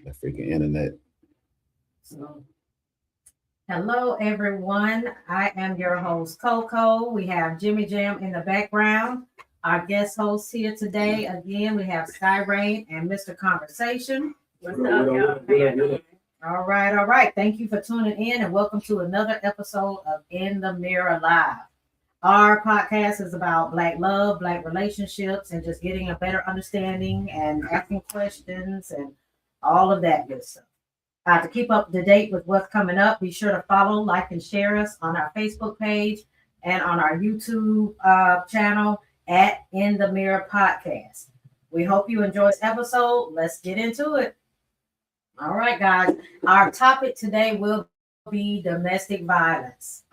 The freaking internet. So, hello, everyone. I am your host, Coco. We have Jimmy Jam in the background. Our guest host here today, again, we have Sky Rain and Mr. Conversation. What's up, y'all? How y'all doing? All right, all right. Thank you for tuning in and welcome to another episode of In the Mirror Live. Our podcast is about Black love, Black relationships, and just getting a better understanding and asking questions and all of that good stuff. To keep up to date with what's coming up, be sure to follow, like, and share us on our Facebook page and on our YouTube channel at In the Mirror Podcast. We hope you enjoy this episode. Let's get into it. All right, guys. Our topic today will be domestic violence.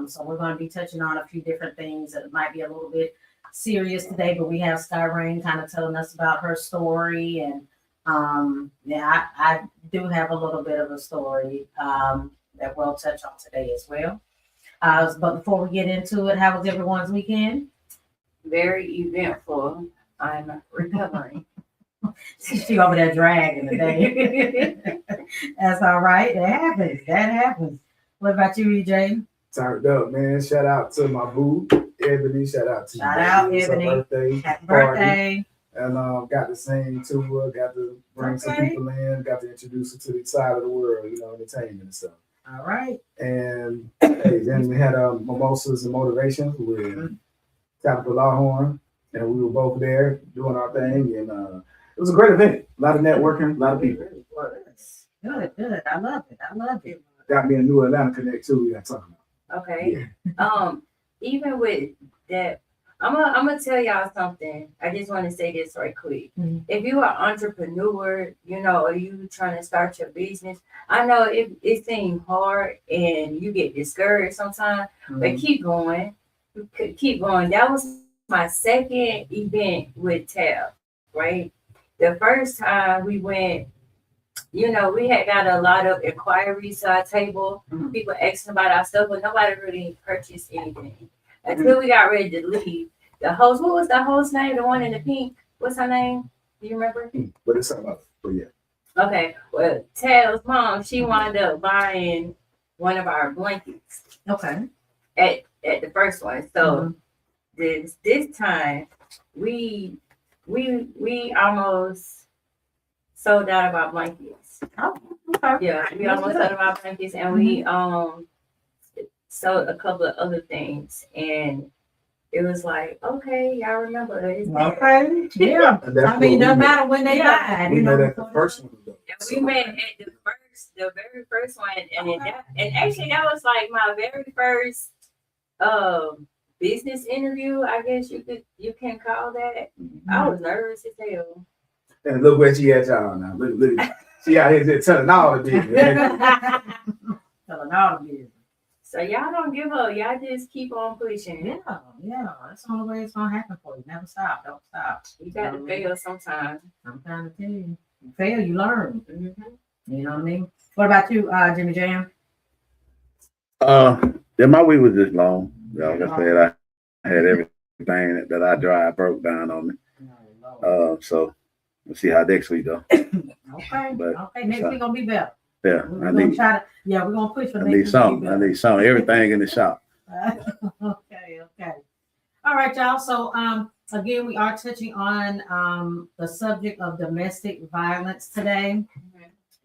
So we're going to be touching on a few different things that might be a little bit serious today, but we have Sky Rain kind of telling us about her story. And I do have a little bit of a story that we'll touch on today as well. But before we get into it, how was everyone's weekend? Very eventful. I'm recovering. She over there dragging today. That's all right. That happens. That happens. What about you, EJ? Turned up, man. Shout out to my boo, Ebony. Shout out to Shout you. out, It was her Ebony. birthday Happy party. birthday. And got to sing to her, got to bring some Okay. people in, got to introduce her to the side of the world, entertainment and stuff. All right. And hey, then we had Mimosas and Motivations with Tabitha Lawhorn, and we were both there doing our thing. And it was a great event. A lot of networking, a lot of people. Good, good. I love it. I love it. Got me a new Atlanta connect too. We got talking about. Okay. Even with that, I'm gonna tell y'all something. I just want to say this right quick. Mhm. If you are an entrepreneur, or you trying to start your business, I know it seems hard and you get discouraged sometimes, but keep going. Keep going. That was my second event with Tab, right? The first time we went, we had got a lot of inquiries to our table, Mhm. people asking about our stuff, but nobody really purchased anything. Until we got ready to leave, the host, what was the host name? The one in the pink? What's her name? Do you remember? But it's something else. But yeah. Okay, well, Tab's mom, she wound up buying one of our blankets Okay. at the first one. So this time we almost sold out of our blankets. Oh, okay. Yeah, we almost sold out of our blankets, and we sold a couple of other things, and it was like, okay, y'all remember it's there. Okay. Yeah. And that's I mean, what no we matter when they Yeah. buy. We met at the first one though. And we met at the very first one, and actually that was like my very first business interview. I guess you can call that. I was nervous as hell. And look where she at, y'all now. Look. She out here just telling all the business. Telling all the business. So y'all don't give up. Y'all just keep on pushing. Yeah, yeah. That's the only way it's gonna happen for you. Never stop. Don't stop. You got to fail sometime. I'm trying to tell you. You fail, you learn. Mm-hmm. You know what I mean? What about you, Jimmy Jam? Then my week was just long. Like I said, I had everything that I drive broke down on me. So we'll see how next week go. Okay. But- Okay. Next week gonna be better. Yeah, We're gonna try to. Yeah, we're gonna push for I next need week. something. I need something. Everything in the shop. Okay. Okay. All right, y'all. So again, we are touching on the subject of domestic violence today.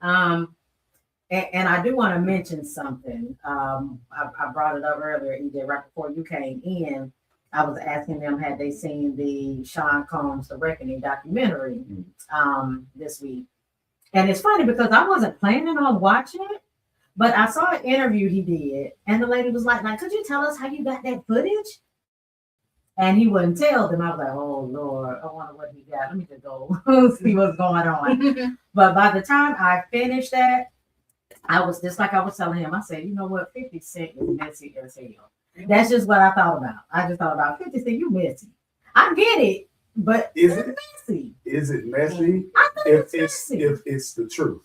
And I do want to mention something. I brought it up earlier, EJ, right before you came in. I was asking them had they seen the Sean Combs The Reckoning documentary this week. And it's funny because I wasn't planning on watching it, but I saw an interview he did, and the lady was like, could you tell us how you got that footage? And he wouldn't tell them. I was like, oh Lord, I wonder what he got. Let me just go see what's going on. But by the time I finished that, I was just like I was telling him, I said, you know what, 50 Cent is messy as hell. That's just what I thought about. I just thought about 50 Cent, you messy. I get it, but Is it's it? messy. Is it messy? I think If it's it's messy. if it's the truth.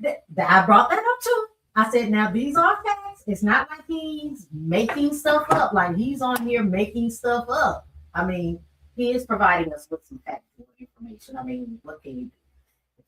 I brought that up too. I said, now these are facts. It's not like he's making stuff up, like he's on here making stuff up. I mean, he is providing us with some factual information. I mean, what can you do?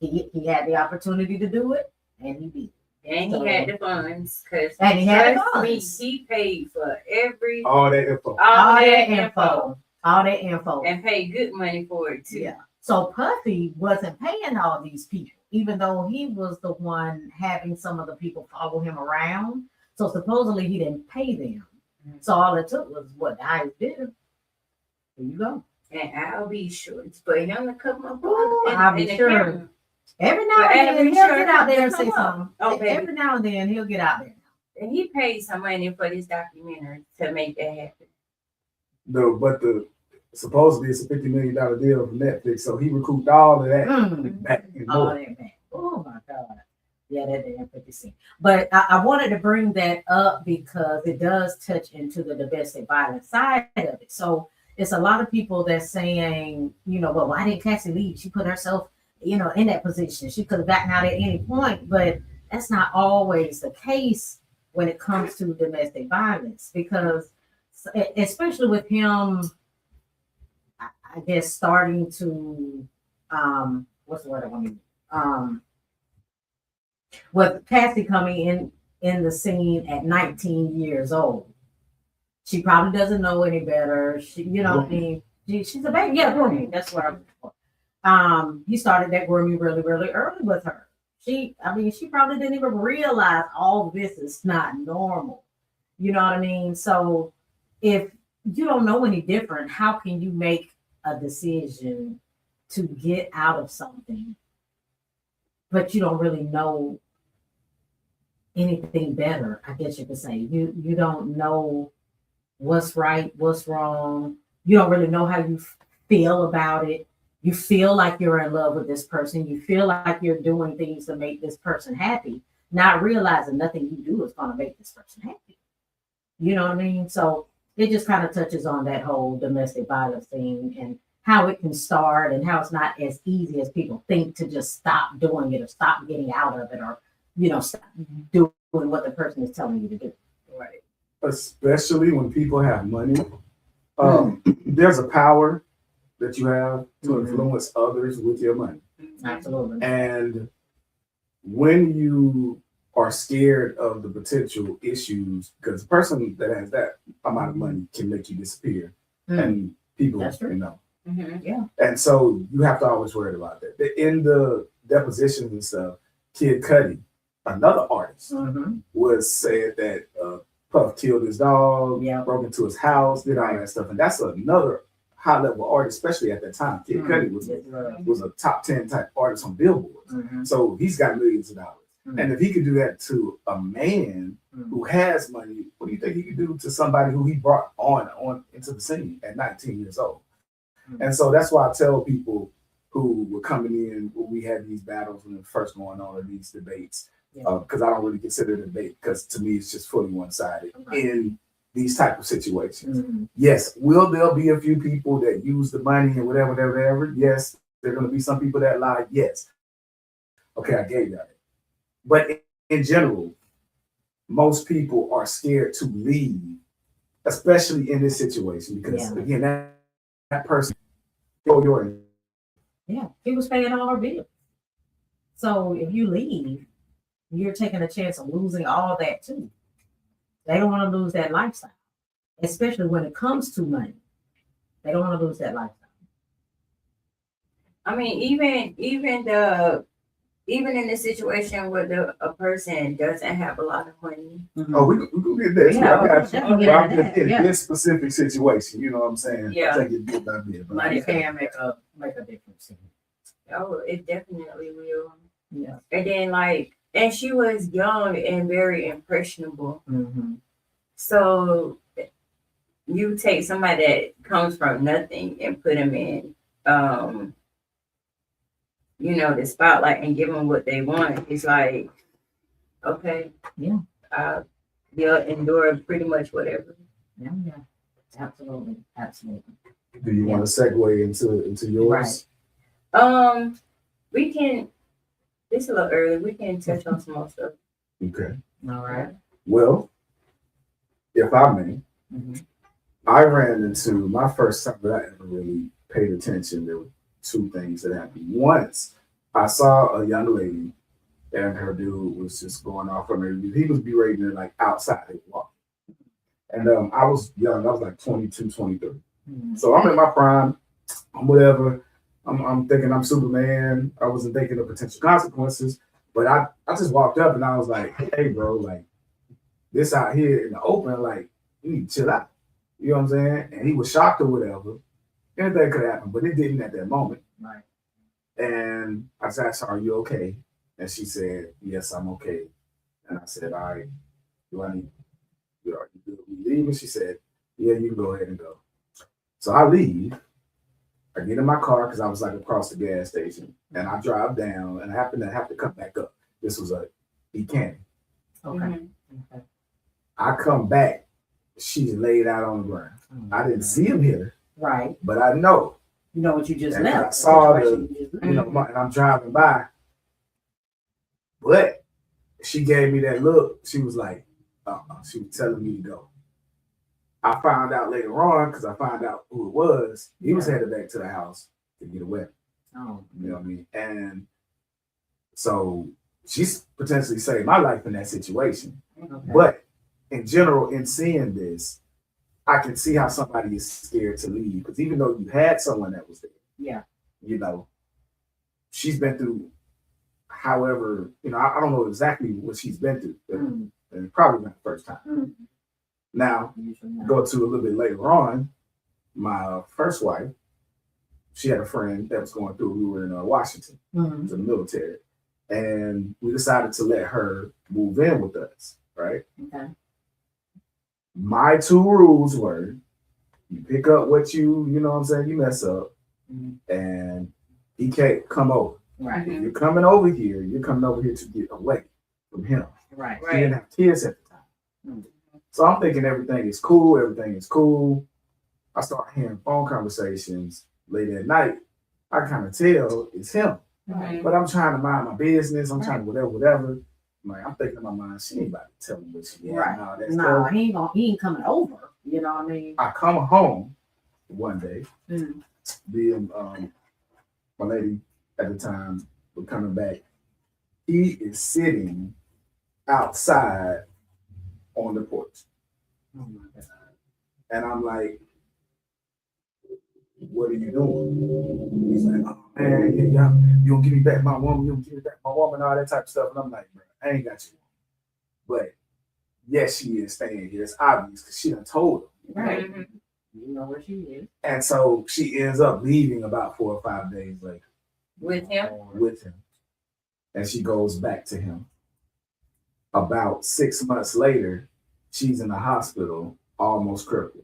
he had the opportunity to do it, and he did. And he had the funds, cause And he had the trust me, funds. he paid for every All that info. All that info. All that info. and paid good money for it too. Yeah. So Puffy wasn't paying all these people, even though he was the one having some of the people follow him around. So supposedly he didn't pay them. So all it took was what the highest bidder. There you go. And I'll be sure to put him to come up Ooh, in- I'll be in the sure. camera. Every now But and then every he'll sure get out there and come say up. something. Oh, baby. Every now and then he'll get out there. And he paid some money for this documentary to make that happen. But supposedly it's a $50 million deal from Netflix, so he recouped all of that back and All more. that back. Oh my God. Yeah, that damn 50 Cent. But I wanted to bring that up because it does touch into the domestic violence side of it. So it's a lot of people that's saying, well, why didn't Cassie leave? She put herself, in that position. She could have gotten out at any point, but that's not always the case when it comes to domestic violence, because especially with him, I guess starting to what's the word I want to use? With Cassie coming in the scene at 19 years old. She probably doesn't know any better. She, what I mean, she's a baby. Yeah, grooming. That's what I'm looking for. He started that grooming really, really early with her. She probably didn't even realize all this is not normal. You know what I mean? So if you don't know any different, how can you make a decision to get out of something, but you don't really know anything better? I guess you could say you don't know what's right, what's wrong. You don't really know how you feel about it. You feel like you're in love with this person. You feel like you're doing things to make this person happy, not realizing nothing you do is going to make this person happy. You know what I mean? So it just kind of touches on that whole domestic violence thing and how it can start and how it's not as easy as people think to just stop doing it or stop getting out of it or, stop doing what the person is telling you to do. Right. Especially when people have money. There's a power that you have to influence others with your money. Absolutely. And when you are scared of the potential issues, because the person that has that amount of money can make you disappear. And people, That's true. Mm-hmm. And so you have to always worry about that. In the depositions and stuff, Kid Cudi, another artist, was said that Puff killed his dog, broke into his house, did all that stuff. And that's another high level artist, especially at that time. Kid Cudi was a top 10 type artist on Billboard. So he's got millions of dollars. And if he could do that to a man who has money, what do you think he could do to somebody who he brought on into the scene at 19 years old? And so that's why I tell people who were coming in when we had these battles when it first going on, or these debates, because I don't really consider it a debate, because to me it's just fully one-sided in these type of situations. Yes, will be a few people that use the money and whatever. Yes, there are going to be some people that lie. Yes. Okay, I gave that. But in general, most people are scared to leave, especially in this situation, because again, that person, he was paying all our bills. So if you leave, you're taking a chance of losing all that too. They don't want to lose that lifestyle, especially when it comes to money. They don't want to lose that lifestyle. I mean, even in the situation where a person doesn't have a lot of money. Oh, we can get that. Yeah, I got you. definitely But I'm get just that, in this specific situation, you know what I'm saying? Yeah. I take it bit by bit. but Money I- can make a difference. Oh, it definitely will. Yeah. And then and she was young and very impressionable. So you take somebody that comes from nothing and put them in, the spotlight and give them what they want. It's like, okay, they'll endure pretty much whatever. Yeah. Absolutely. Do you want to segue into yours? Right. We can. It's a little early. We can touch on some more stuff. Okay. All right. Well, if I may, I ran into my first time that I ever really paid attention. There were two things that happened. Once, I saw a young lady and her dude was just going off on her. He was berating her like outside his walk. And I was young. I was like 22, 23. So I'm in my prime. I'm whatever. I'm thinking I'm Superman. I wasn't thinking of potential consequences. But I just walked up and I was like, hey, bro, like, this out here in the open, like, you need to chill out. You know what I'm saying? And he was shocked or whatever. Anything could happen, but it didn't at that moment. Right. And I just asked her, are you okay? And she said, yes, I'm okay. And I said, all right, do I need, are you good? We leave? And she said, yeah, you can go ahead and go. So I leave. I get in my car because I was like across the gas station. And I drive down and I happen to have to come back up. This was a Buchanan. Okay. Mhm. Okay. I come back, she's laid out on the ground. I didn't see him hit her, Right. but I know. You know what you just And left. I saw situation the- you just left. You know, and I'm driving by. But she gave me that look. She was like, she was telling me to go. I found out later on, because I found out who it was, he was headed back to the house to get a weapon. Oh. You know what I mean? And so she's potentially saved my life in that situation. Okay. But in general, in seeing this, I can see how somebody is scared to leave. Because even though you had someone that was there, Yeah. you know, she's been through however, you know, I don't know exactly what she's been through. But Mm. and probably not the first time. Mm. Now, Usually not. go to a little bit later on, my first wife, she had a friend that was going through, we were in Washington, Mhm. to the military. And we decided to let her move in with us, right? Okay. My two rules were you pick up what you know what I'm saying, you mess up, Mhm. and he can't come over. Right. If you're coming over here, you're coming over here to get away from him. Right. He didn't have kids at the time. So I'm thinking everything is cool, everything is cool. I start hearing phone conversations late at night. I kind of tell it's him. Right. But I'm trying to mind my business. I'm trying to whatever. Like, I'm thinking in my mind, she ain't about to tell me what she had Right. and all that No, stuff. he ain't coming over. You know what I mean? I come home one day, Mm. being my lady at the time was coming back. He is sitting outside on the porch. Oh my God. And I'm like, what are you doing? He's like, oh man, yeah, you don't give me back my woman, you don't give me back my woman, all that type of stuff. And I'm like, bro, I ain't got you. But yes, she is staying here. It's obvious because she done told him. Right. Mhm. You know where she is. And so she ends up leaving about 4 or 5 days later With him? with him. And she goes back to him. About 6 months later, she's in the hospital, almost crippled.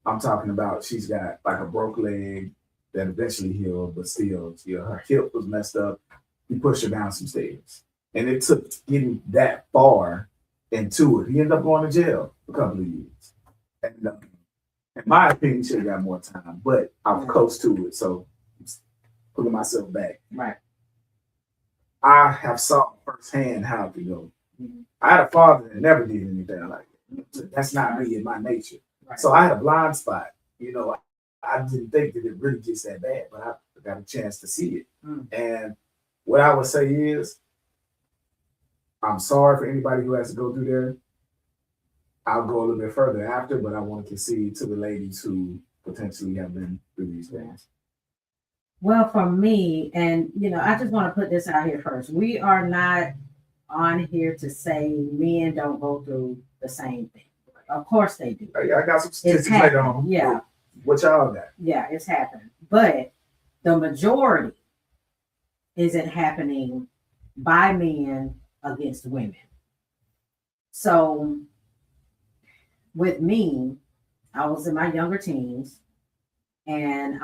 I'm talking about she's got like a broke leg that eventually healed, but still, you know, her hip was messed up. He pushed her down some stairs. And it took getting that far into it. He ended up going to jail for a couple of years. And in my opinion, he should have got more time, but I was close to it. So I'm pulling myself back. Right. I have saw firsthand how it could go. Mhm. I had a father that never did anything like that. That's not me in my nature. Right. So I had a blind spot. You know, I didn't think that it really gets that bad, but I got a chance to see it. Mm. And what I would say is, I'm sorry for anybody who has to go through there. I'll go a little bit further after, but I want to concede to the ladies who potentially have been through these things. Well, for me, and you know, I just want to put this out here first. We are not on here to say men don't go through the same thing. Of course they do. I got some It's statistics later happening. on. Yeah. What y'all got? Yeah, it's happening. But the majority isn't happening by men against women. So with me, I was in my younger teens, and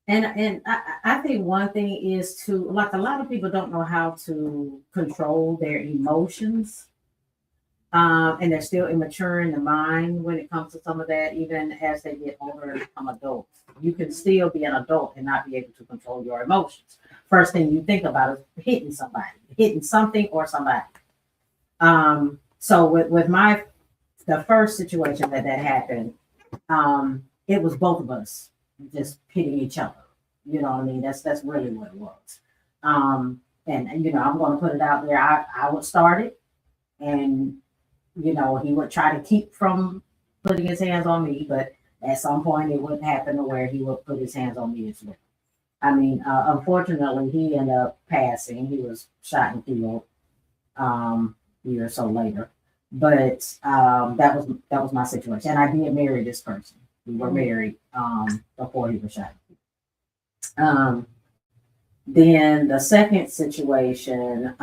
I think one thing is to, like, a lot of people don't know how to control their emotions. And they're still immature in the mind when it comes to some of that, even as they get older and become adults. You can still be an adult and not be able to control your emotions. First thing you think about is hitting somebody, hitting something or somebody. So with the first situation that happened, it was both of us just hitting each other. You know what I mean? That's really what it was. And you know, I'm going to put it out there. I would start it, and you know, he would try to keep from putting his hands on me, but at some point it would happen to where he would put his hands on me as well. I mean, unfortunately, he ended up passing. He was shot and killed a year or so later. But that was my situation, and I did marry this person. We were married before he was shot. Then the second situation,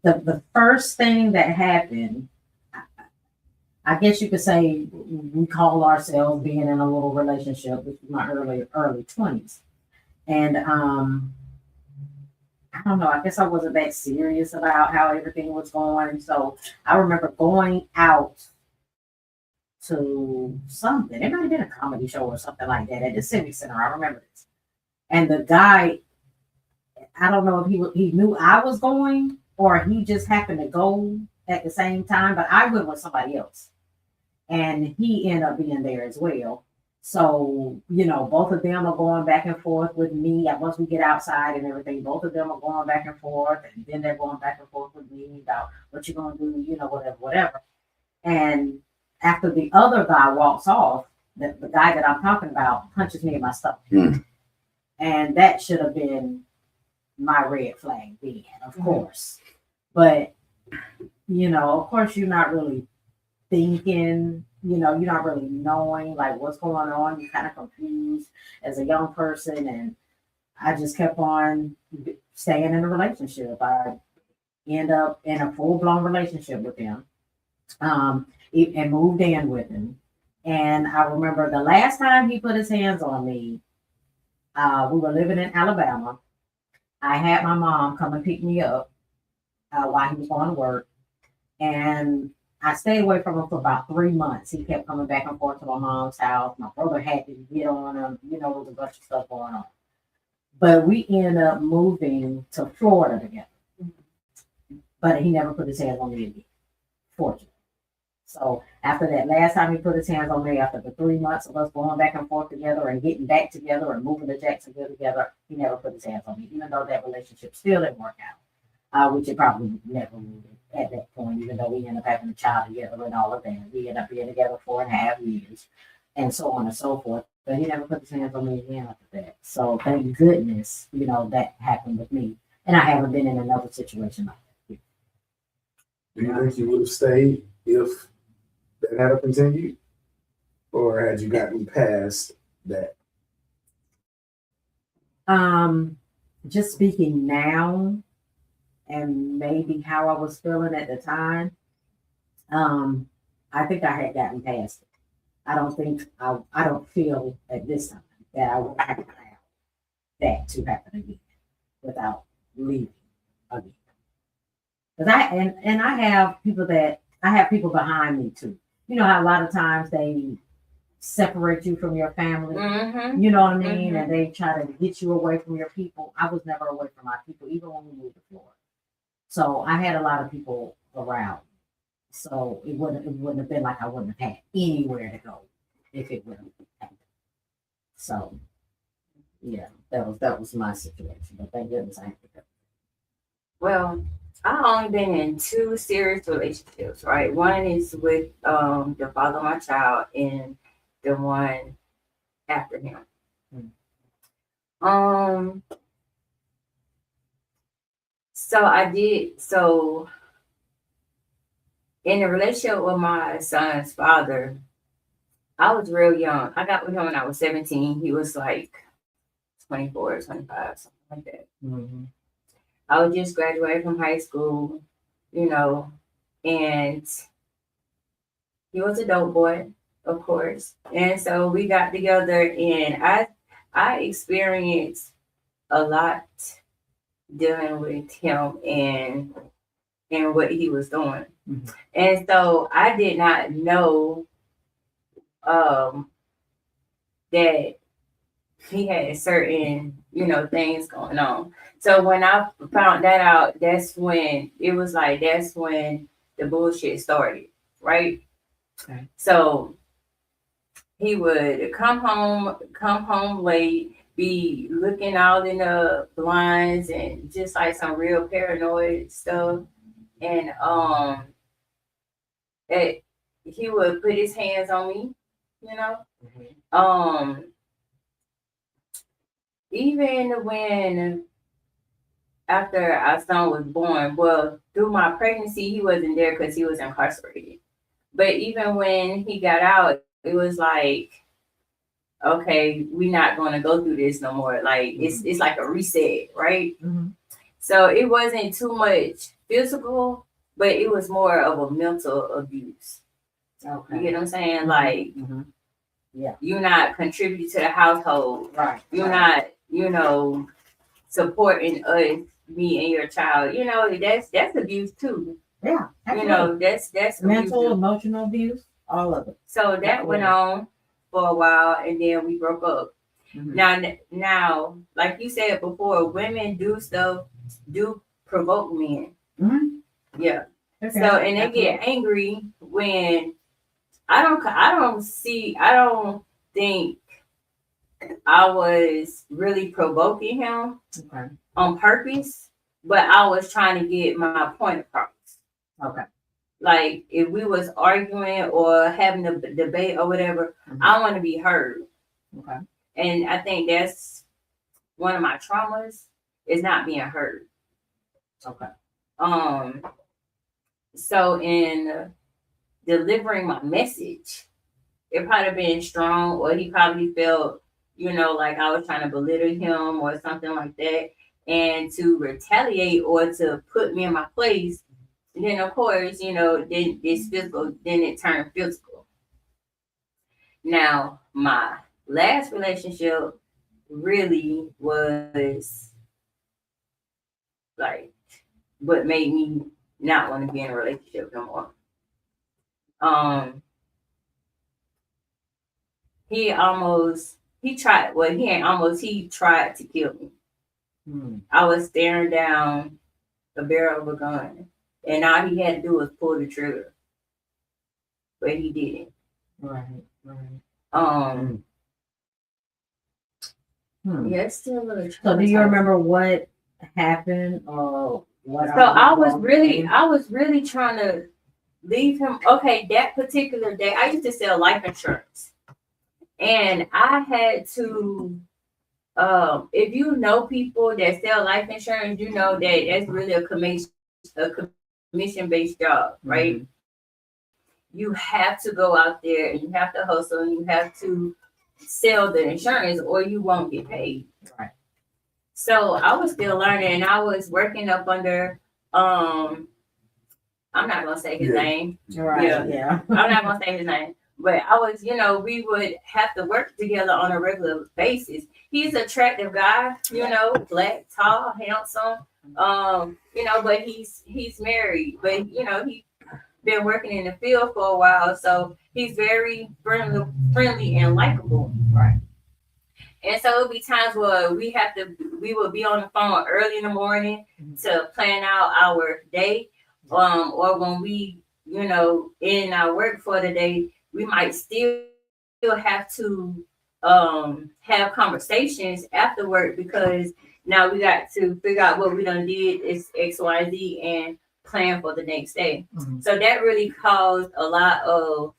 the first thing that happened, I guess you could say we call ourselves being in a little relationship, which was my early 20s. And I don't know, I guess I wasn't that serious about how everything was going. So I remember going out to something. It might have been a comedy show or something like that at the Civic Center. I remember this. And the guy, I don't know if he knew I was going or he just happened to go at the same time, but I went with somebody else. And he ended up being there as well. So, you know, both of them are going back and forth with me. Once we get outside and everything, both of them are going back and forth. And then they're going back and forth with me about what you're going to do, you know, whatever. And after the other guy walks off, the guy that I'm talking about punches me in my stomach. And that should have been my red flag then, of course. But, you know, of course, you're not really thinking, you know, you're not really knowing like what's going on. You're kind of confused as a young person. And I just kept on staying in a relationship. I end up in a full-blown relationship with him and moved in with him. And I remember the last time he put his hands on me, we were living in Alabama. I had my mom come and pick me up while he was going to work. And I stayed away from him for about 3 months. He kept coming back and forth to my mom's house. My brother had to get on him. You know, there was a bunch of stuff going on. But we ended up moving to Florida together. But he never put his hands on me again, fortunately. So after that last time he put his hands on me, after the 3 months of us going back and forth together and getting back together and moving to Jacksonville together, he never put his hands on me, even though that relationship still didn't work out, which it probably never would at that point, even though we ended up having a child together and all of that. We ended up being together 4.5 years and so on and so forth. But he never put his hands on me again after that. So thank goodness, you know, that happened with me. And I haven't been in another situation like that. Do you think you would have stayed if that had continued? Or had you gotten past that? Just speaking now, and maybe how I was feeling at the time, I think I had gotten past it. I don't feel at this time that I would have to allow that to happen again without leaving again. Because I have people behind me too. You know how a lot of times they separate you from your family. Mm-hmm. You know what I mean? Mm-hmm. And they try to get you away from your people. I was never away from my people, even when we moved to Florida. So I had a lot of people around. So it wouldn't have been like I wouldn't have had anywhere to go if it would have happened. So yeah, that was my situation. But thank goodness I had to go. Well, I've only been in 2 serious relationships, right? One is with the father of my child, and the one after him. So in a relationship with my son's father, I was real young. I got with him when I was 17. He was like 24, 25, something like that. Mm-hmm. I was just graduated from high school, you know, and he was a dope boy, of course. And so we got together, and I experienced a lot dealing with him and what he was doing. Mm-hmm. And so I did not know that he had certain, you know, things going on. So when I found that out, that's when the bullshit started, right? Okay. So he would come home late, be looking out in the blinds and just like some real paranoid stuff. And he would put his hands on me, you know. Even when after our son was born, well, through my pregnancy, he wasn't there because he was incarcerated. But even when he got out, it was like, okay, we're not going to go through this no more. Like it's like a reset, right? Mm-hmm. So it wasn't too much physical, but it was more of a mental abuse. Okay. You get what I'm saying? Like, Mm-hmm. Yeah. you're not contributing to the household. Right. You're not, supporting us, me and your child. You know, that's abuse too. Yeah. You know, that's mental, abuse. emotional abuse, all of it. So that went on for a while, and then we broke up. Mm-hmm. Now, like you said before, women do provoke men. Mm-hmm. Yeah. Okay. So, and they get angry when I don't think I was really provoking him Okay. on purpose, but I was trying to get my point across. Okay. Like if we was arguing or having a debate or whatever, I want to be heard. Okay. And I think that's one of my traumas is not being heard. Okay. So in delivering my message, it probably been strong, or he probably felt, like I was trying to belittle him or something like that. And to retaliate or to put me in my place, then of course, then it's physical, then it turned physical. Now, my last relationship really was like what made me not want to be in a relationship no more. He tried to kill me. I was staring down the barrel of a gun, and all he had to do was pull the trigger, but he didn't. Right. Yeah, it's still a little. So, do you remember what happened or what? So I was really trying to leave him. Okay, that particular day, I used to sell life insurance, and I had to. If you know people that sell life insurance, you know that that's really a commission-based job, right? Mm-hmm. You have to go out there and you have to hustle and you have to sell the insurance or you won't get paid. Right. So I was still learning, and I was working up under I'm not gonna say his name. Right. Yeah. I'm not gonna say his name. But I was, we would have to work together on a regular basis. He's an attractive guy, black, tall, handsome. But he's married. But he's been working in the field for a while, so he's very friendly and likable. Right. And so it'll be times where we will be on the phone early in the morning to plan out our day. Or when we, in our work for the day, we might still have to have conversations after work because now we got to figure out what we done did is X, Y, Z and plan for the next day. Mm-hmm. So that really caused a lot of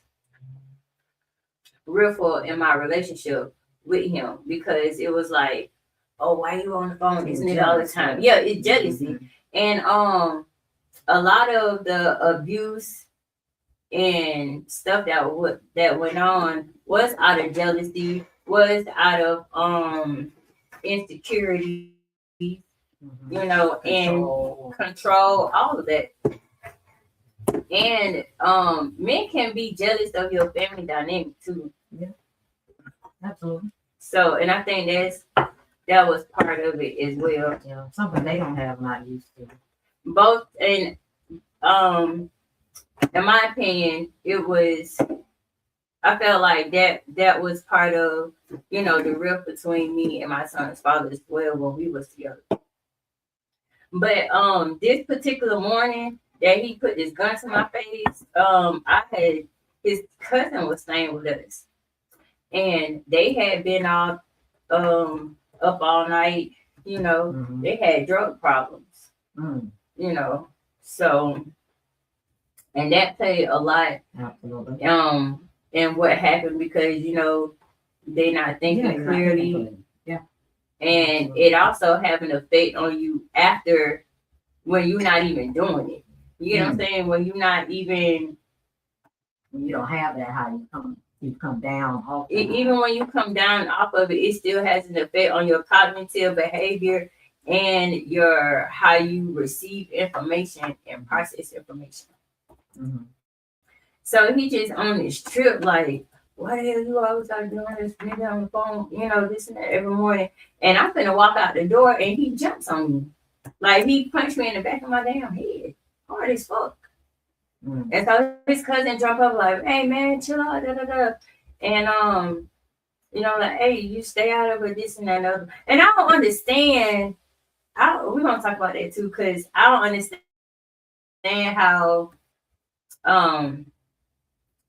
riffle in my relationship with him because it was like, oh, why you on the phone? Isn't it all the time? Yeah, it's jealousy. Mm-hmm. And a lot of the abuse and stuff that went on was out of jealousy, was out of insecurity, and control, all of that. And men can be jealous of your family dynamic too. Yeah, absolutely. So, and I think that was part of it as well. Yeah, something they don't have, not used to. Both, and in my opinion, I felt like that was part of, the rift between me and my son's father as well when we was together. But this particular morning that he put this gun to my face, his cousin was staying with us. and they had been up all night. Mhm. They had drug problems. Mm, So and that played a lot absolutely. in what happened because they're not thinking Yeah, you're not clearly. thinking. Yeah. And it also have an effect on you after when you're not even doing it. You know what I'm saying? When you're not even When you don't have that, how you come down off. that. even when you come down off of it, it still has an effect on your cognitive behavior and your how you receive information and process information. Mhm. So he just on this trip, like, why the hell you always out doing this nigga on the phone, this and that every morning. And I'm finna walk out the door and he jumps on me. Like he punched me in the back of my damn head. Hard as fuck. Mm. And so his cousin jumped up like, hey man, chill out, da da da. And like, hey, you stay out of it, this and that and other. And I don't understand. We're gonna talk about that too, because I don't understand how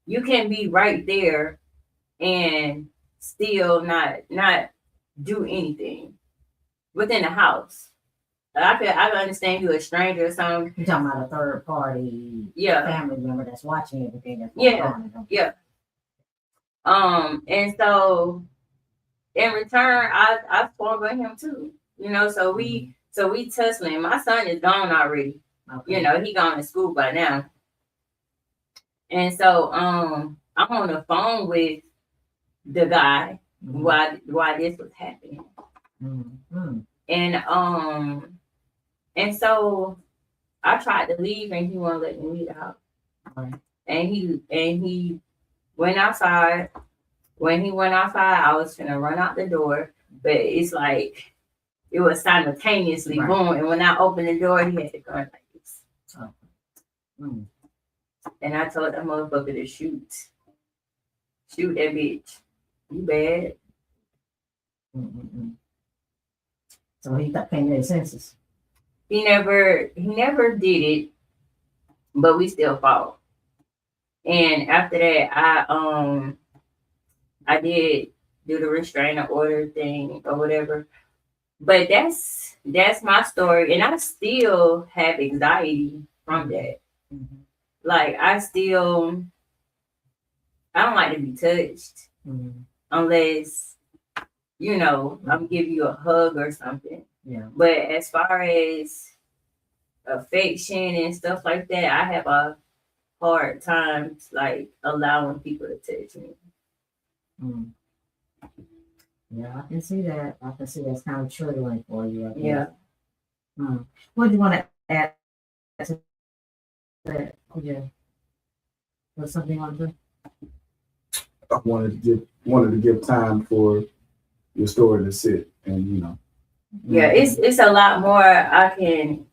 you can be right there and still not do anything within the house. I can understand you a stranger or something. You're talking about a third party Yeah. family member that's watching everything that's going on. Yeah. And so in return, I fought with him too. So we tussling. My son is gone already. Okay. He gone to school by now. And so I'm on the phone with the guy Mhm. why this was happening. Mhm. And so I tried to leave and he wouldn't let me leave the house. Right. And he went outside. When he went outside, I was gonna run out the door, but it's like it was simultaneously Right. boom. And when I opened the door, he had to go like this. Oh. Mm. And I told that motherfucker to shoot that bitch. You bad. Mm-mm-mm. So he came to his senses. He never did it, but we still fought. And after that, I did do the restraining order thing or whatever. But that's my story, and I still have anxiety from that. Mhm. Like I don't like to be touched Mhm. unless I'm giving you a hug or something. Yeah. But as far as affection and stuff like that, I have a hard time like allowing people to touch me. Mm. Yeah, I can see that. I can see that's kind of triggering for you. I guess. Yeah. What do you want to add to that? Yeah. Was something on the I wanted to give time for your story to sit, and Yeah, it's a lot more I can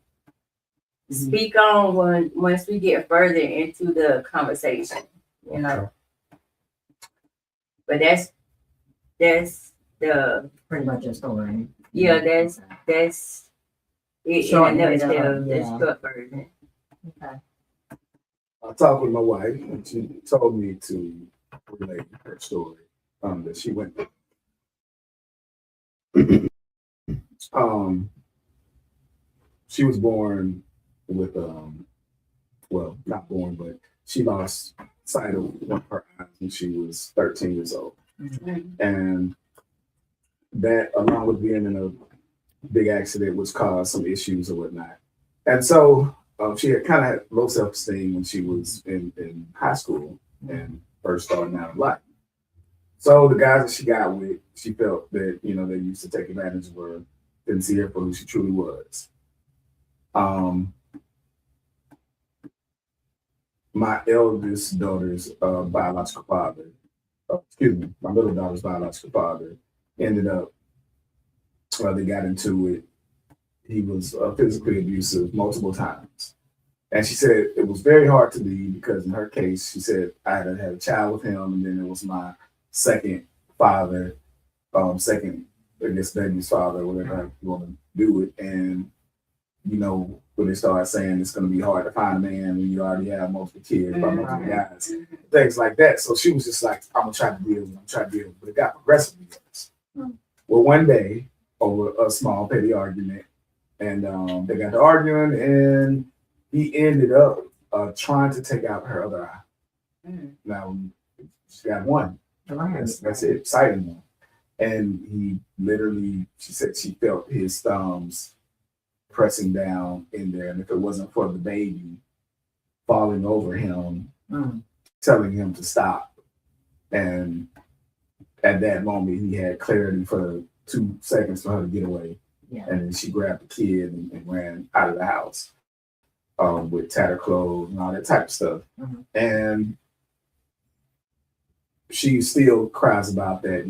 speak on once we get further into the conversation, Okay. But that's the pretty much your story. that's it Short in a version, nutshell. The yeah. short version. Okay. I talked with my wife, and she told me to relate her story that she went through. She was born with well, not born, but she lost sight of one of her eyes when she was 13 years old, and that, along with being in a big accident, which caused some issues or whatnot, and so she had kind of had low self-esteem when she was in high school and first starting out in life. So the guys that she got with, she felt that they used to take advantage of her, didn't see her for who she truly was. My eldest daughter's biological father, my little daughter's biological father, ended up, they got into it. He was physically abusive multiple times. And she said it was very hard to leave because in her case, she said, I had a child with him, and then it was my second father, second, I guess, baby's father, whatever you want to do it. And when they start saying it's going to be hard to find a man when you already have multiple kids by multiple Mhm. guys, things like that. So she was just like, I'm going to try to deal with it. I'm trying to deal with it. But it got progressively worse. Well, one day, over a small petty argument, and they got to arguing, and he ended up trying to take out her other eye. Now, she got one. That's it, sighting one. And he literally, she said she felt his thumbs pressing down in there. And if it wasn't for the baby falling over him, telling him to stop. And at that moment, he had clarity for 2 seconds for her to get away. Yeah. And then she grabbed the kid and ran out of the house with tattered clothes and all that type of stuff. And she still cries about that,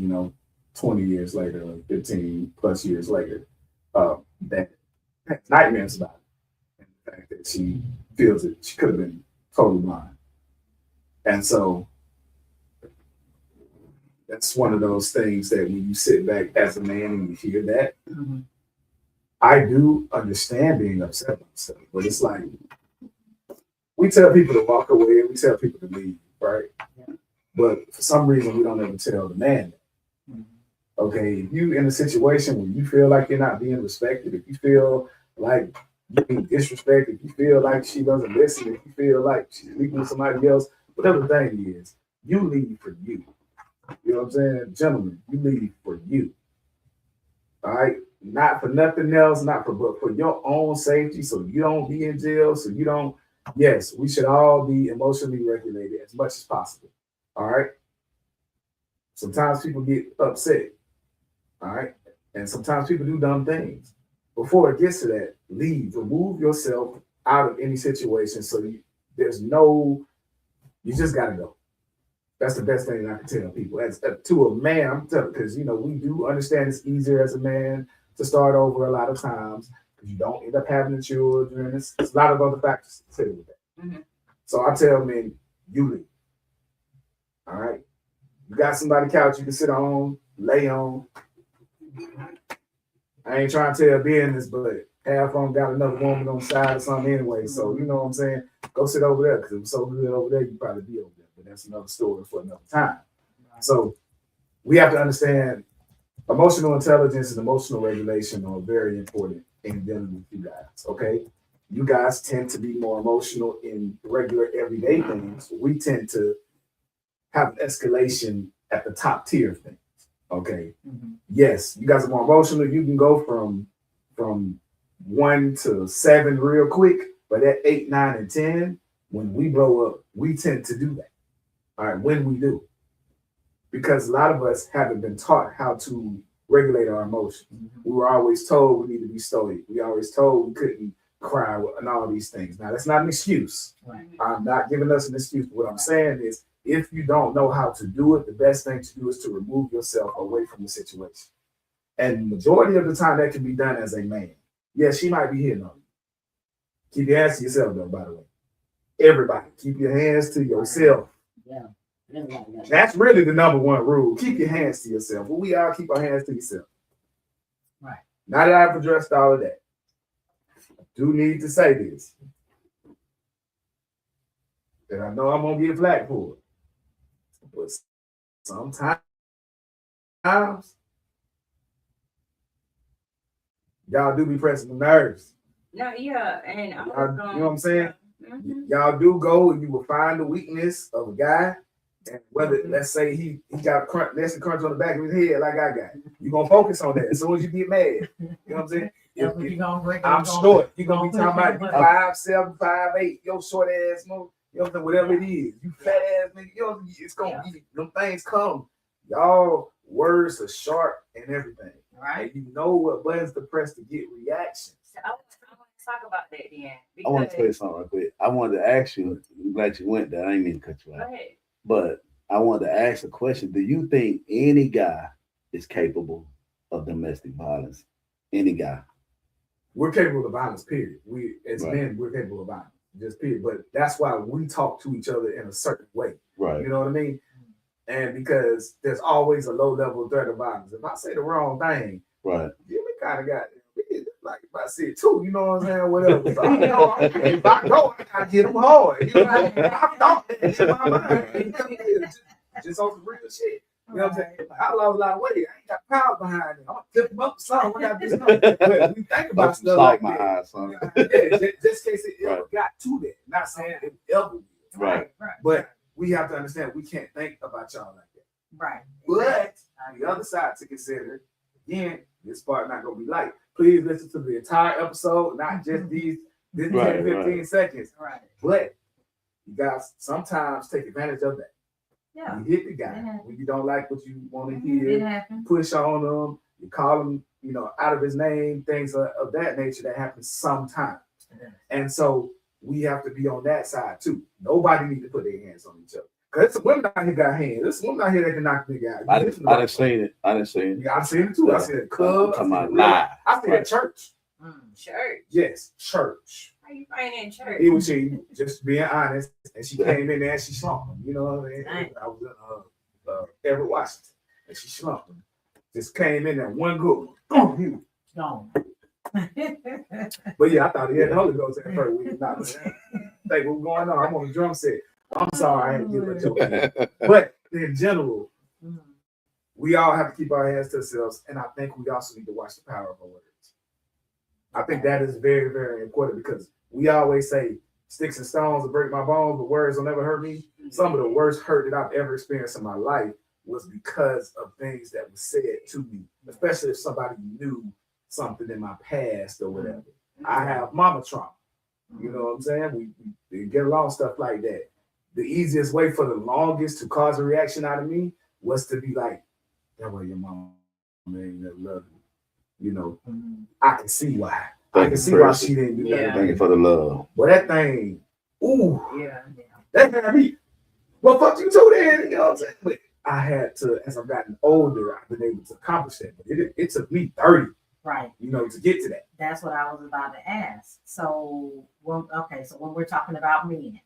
20 years later, or 15 plus years later, that nightmares about it. And the fact that she feels that she could have been totally blind. And so that's one of those things that when you sit back as a man and you hear that, I do understand being upset about stuff, but it's like we tell people to walk away and we tell people to leave, right? But for some reason, we don't ever tell the man that. Okay, if you in a situation where you feel like you're not being respected, if you feel like you're being disrespected, if you feel like she doesn't listen, if you feel like she's sleeping with somebody else, whatever the thing is, you leave for you. You know what I'm saying? Gentlemen, you leave for you. All right? Not for nothing else, but for your own safety, so you don't be in jail, so you don't. Yes, we should all be emotionally regulated as much as possible. All right? Sometimes people get upset. All right? And sometimes people do dumb things. Before it gets to that, leave. Remove yourself out of any situation so you just got to go. That's the best thing I can tell people. As to a man, I'm telling, because we do understand it's easier as a man to start over a lot of times because you don't end up having the children. It's a lot of other factors to consider with that. So I tell men, you leave. All right. You got somebody couch you can sit on, lay on. I ain't trying to tell business, but half of them got another woman on the side or something anyway. So you know what I'm saying? Go sit over there because it was so good over there, you probably be over there. But that's another story for another time. So we have to understand emotional intelligence and emotional regulation are very important in dealing with you guys. Okay. You guys tend to be more emotional in regular everyday things. We tend to have escalation at the top tier of things. Okay. Yes, you guys are more emotional. You can go from 1 to 7 real quick, but at 8, 9, and 10, when we blow up, we tend to do that. All right, when we do. Because a lot of us haven't been taught how to regulate our emotions. We were always told we need to be stoic. We always told we couldn't cry and all these things. Now, that's not an excuse. I'm not giving us an excuse. But what I'm saying is, if you don't know how to do it, the best thing to do is to remove yourself away from the situation. And majority of the time that can be done as a man. Yeah, she might be hitting on you. Keep your hands to yourself, though, by the way. Everybody, keep your hands to yourself. Yeah. That's really the number one rule. Keep your hands to yourself. Well, we all keep our hands to yourself. Right. Now that I've addressed all of that, I do need to say this. And I know I'm going to get flack for it. But sometimes y'all do be pressing the nerves. No, yeah, and You know what I'm saying? Mhm. Y'all do go and you will find the weakness of a guy. And whether, let's say he got a crunch, there's a crunch on the back of his head like I got. You're going to focus on that as soon as you get mad. You know what I'm saying? I'm short. You're going to be talking about you 5'7", 5'8", your short ass, whatever it is. You fat ass nigga, it's going to be, them things come. Y'all words are sharp and everything. Right. And you know what buttons to press to get reactions. So I want to talk about that then. I want to tell you something real quick. I wanted to ask you, I'm glad you went there. I didn't mean to cut you Go out. ahead. But I wanted to ask a question. Do you think any guy is capable of domestic violence? Any guy? We're capable of violence, period. We, as Right. men, we're capable of violence, just period. But that's why we talk to each other in a certain way. Right. You know what I mean? And because there's always a low level threat of violence. If I say the wrong thing, Right. Jimmy kind of got like if I said two, you know what I'm saying? Whatever. So, you know, if I go, I gotta get them hard. You know, I thought that in my mind. Just on some real shit. You know what I'm saying? Like, I lost a lot of weight. I ain't got power behind it. I'm gonna flip them up or something. I got this. But we think about stuff Salt like my that. eyes, son. Yeah, just in case it ever got to that. Not saying it ever will. Right. But we have to understand we can't think about y'all like that. Right. But the other side to consider, again, this part not gonna be light. Please listen to the entire episode, not just this 10, 15 seconds. Right. But you guys sometimes take advantage of that. Yeah. You hit the guy Yeah. when you don't like what you want to It hear, happened. push on him, you call him, you know, out of his name, things of that nature that happens sometimes. Yeah. And so we have to be on that side too. Nobody need to put their hands on each other. Because some women out here got hands. There's some women out here that can knock the nigga out. I done seen it. I done seen it. Yeah, I've seen it too. I seen it at clubs. I'm talking about live. I seen it at church. Church. Yes, church. How you find in church? It was she, just being honest, and she came in there and she slumped him. You know what I mean? Nice. I was in Everett, Washington, and she slumped him. Just came in there, one good one. Oh, he was. Gone. But yeah, I thought he had the Holy Ghost at first. We did not think what was going on. I'm on the drum set. I'm sorry, I had to get a joke. But in general, we all have to keep our hands to ourselves, and I think we also need to watch the power of our words. I think that is very, very important because we always say sticks and stones will break my bones, but words will never hurt me. Some of the worst hurt that I've ever experienced in my life was because of things that were said to me, especially if somebody knew something in my past or whatever. I have mama trauma. You know what I'm saying? We get along, stuff like that. The easiest way for the longest to cause a reaction out of me was to be like, that way your mama ain't never loved you. You know, I can see why. I can see why she didn't do that. Thank you for the love. Well, that thing, ooh, Yeah. that had me. Well, fuck you too, then. You know what I'm saying? But I had to, as I've gotten older, I've been able to accomplish that. But it took me 30, Right. you know, to get to that. That's what I was about to ask. So, when we're talking about men,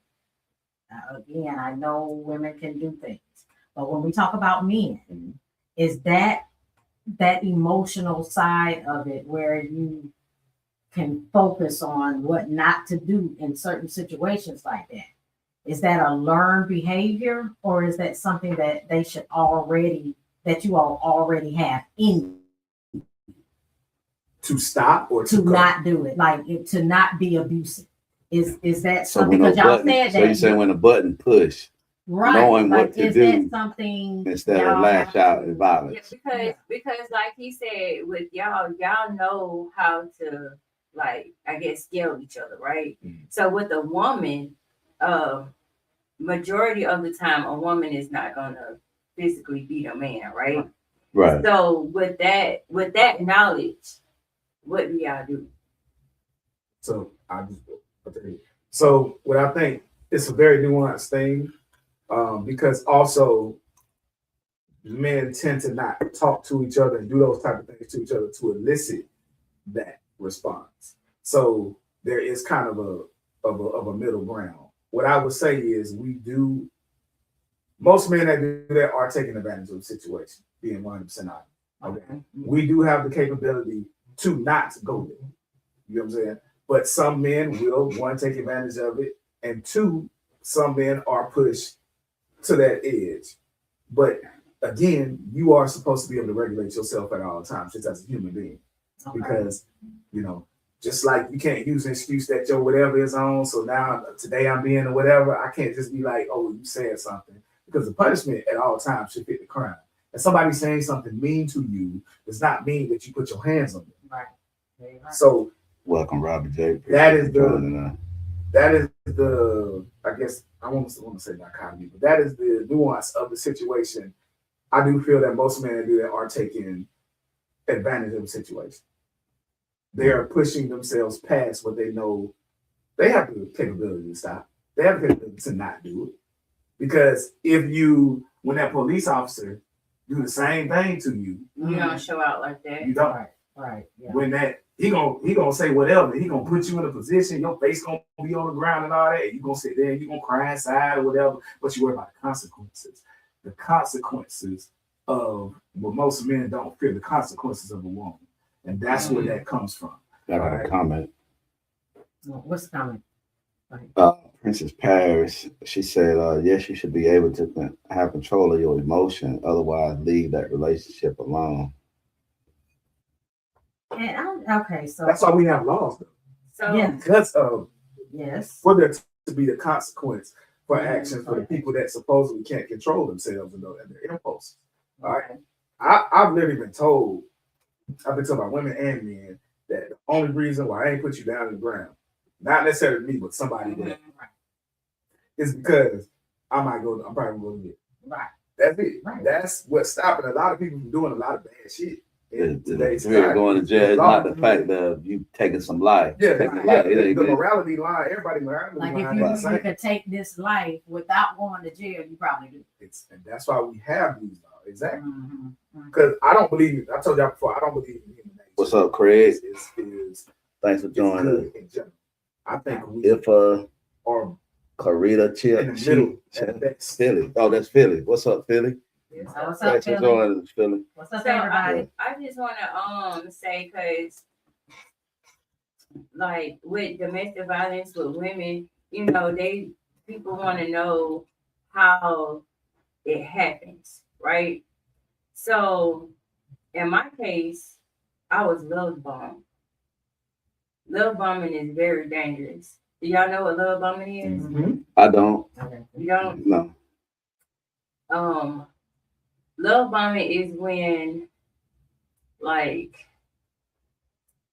again, I know women can do things, but when we talk about men, is that emotional side of it where you can focus on what not to do in certain situations like that? Is that a learned behavior, or is that something that you all already have in To stop or to to go? not do it, to not be abusive? Is that So something? when Because y'all said so that, you saying when the button push right? knowing what Like, to is do that something instead of y'all lash have out to- in violence. Yeah, because like he said, with y'all know how to, like, I guess, scale each other, right? Mhm. So with a woman, majority of the time, a woman is not gonna physically beat a man, right? Right. So with that knowledge, what do y'all do? So I'll tell you. So what I think it's a very nuanced thing, because also men tend to not talk to each other and do those type of things to each other to elicit that response. So there is kind of a middle ground. What I would say is most men that do that are taking advantage of the situation, being 100% honest. Okay. We do have the capability to not go there. You know what I'm saying? But some men will, one, take advantage of it, and two, some men are pushed to that edge. But again, you are supposed to be able to regulate yourself at all times, just as a human being. Okay. Because, you know, just like you can't use an excuse that your whatever is on, so now today I'm being or whatever, I can't just be like, oh, you said something. Because the punishment at all times should fit the crime. And somebody saying something mean to you does not mean that you put your hands on them. Right. Very right. So Welcome, Robert J. That is the- Joining us. that is the, I guess, I want to say dichotomy, but that is the nuance of the situation. I do feel that most men that do that are taking advantage of the situation. They are pushing themselves past what they know. They have the capability to stop. They have the capability to not do it. Because when that police officer do the same thing to you, You don't show out like that. you don't. Right. Yeah. When that he gonna say whatever, he gonna put you in a position, your face gonna be on the ground and all that. You gonna sit there, you gonna cry inside or whatever, but you worry about the consequences. The consequences of what most men don't fear, the consequences of a woman, and that's where that comes from. I got a comment. What's coming? Princess Paris, she said, yes, you should be able to have control of your emotion. Otherwise, leave that relationship alone. And okay, so That's why we have laws, though. So Yeah. Because of yes. for there to be the consequence for actions for the people that supposedly can't control themselves and their impulses. All right. I've literally been told, I've been told by women and men that the only reason why I ain't put you down in the ground, not necessarily me, but somebody that is because I'm probably gonna go to jail. Right. That's it. Right. That's what's stopping a lot of people from doing a lot of bad shit. In today's If you're society. going to jail, it's not the fact that you taking some life. Yeah, Taking yeah, life, it ain't the good. morality line, everybody morality Like line if is the you same. could take this life without going to jail, you probably do. And that's why we have these laws. Exactly. Mhm. Because I don't believe, I told y'all before, I don't believe in human nature. What's up, Craig? Is Thanks for joining us. good in general. I think we If are Clarita in Chip, the middle at best. Philly. Oh, that's Philly. What's up, Philly? So what's up, Thanks for Philly? joining us, Philly. What's up, So everybody? I just want to say, because like with domestic violence with women, you know, people want to know how it happens, right? So in my case, I was love bombed. Love bombing is very dangerous. Do y'all know what love bombing is? Mhm. I don't. Okay. You don't? No. Love bombing is when, like,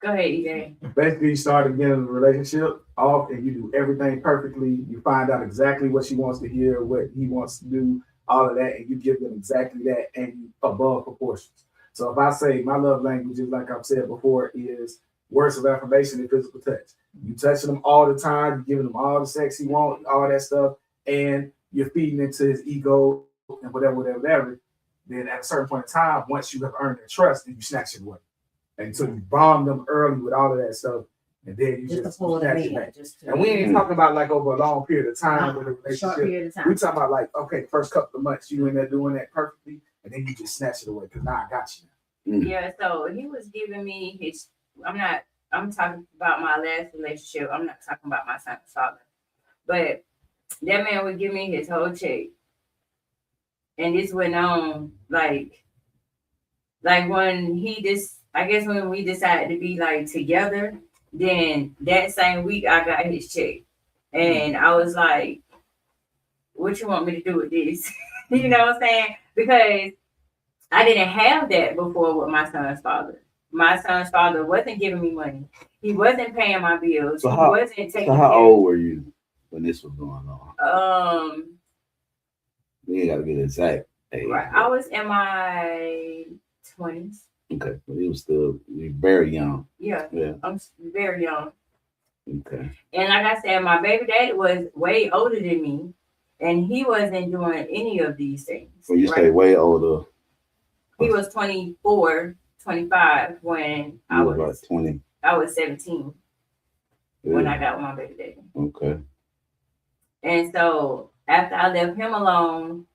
go ahead, EJ. Basically, you start again in a relationship off and you do everything perfectly. You find out exactly what she wants to hear, what he wants to do, all of that, and you give them exactly that and you above proportions. So if I say my love language is, like I've said before, is words of affirmation and physical touch. You touching them all the time, you're giving them all the sex he wants, all that stuff, and you're feeding into his ego and whatever. Then at a certain point in time, once you have earned their trust, then you snatch it away. And so you bomb them early with all of that stuff, and then you Just to just pull them snatch it in. back. Just And we ain't talking about like over a long period of time with a short relationship. period of We time. talking about like, okay, first couple of months you in there doing that perfectly, and then you just snatch it away because now I got you. Yeah, so he was giving me I'm talking about my last relationship. I'm not talking about my son's father. But that man would give me his whole check. And this went on like when when we decided to be like together, then that same week I got his check. And I was like, what you want me to do with this? You know what I'm saying? Because I didn't have that before with my son's father. My son's father wasn't giving me money. He wasn't paying my bills. So He how- wasn't taking So how care. old were you when this was going on? You ain't got to get exact age. Right. I was in my 20s. Okay. But he was still very young. Yeah, Yeah. I'm very young. Okay. And like I said, my baby daddy was way older than me, and he wasn't doing any of these things. So you right? say way older. He was 24, 25 when I You was was like 20. I was 17 when Yeah. I got with my baby daddy. Okay. And so after I left him alone,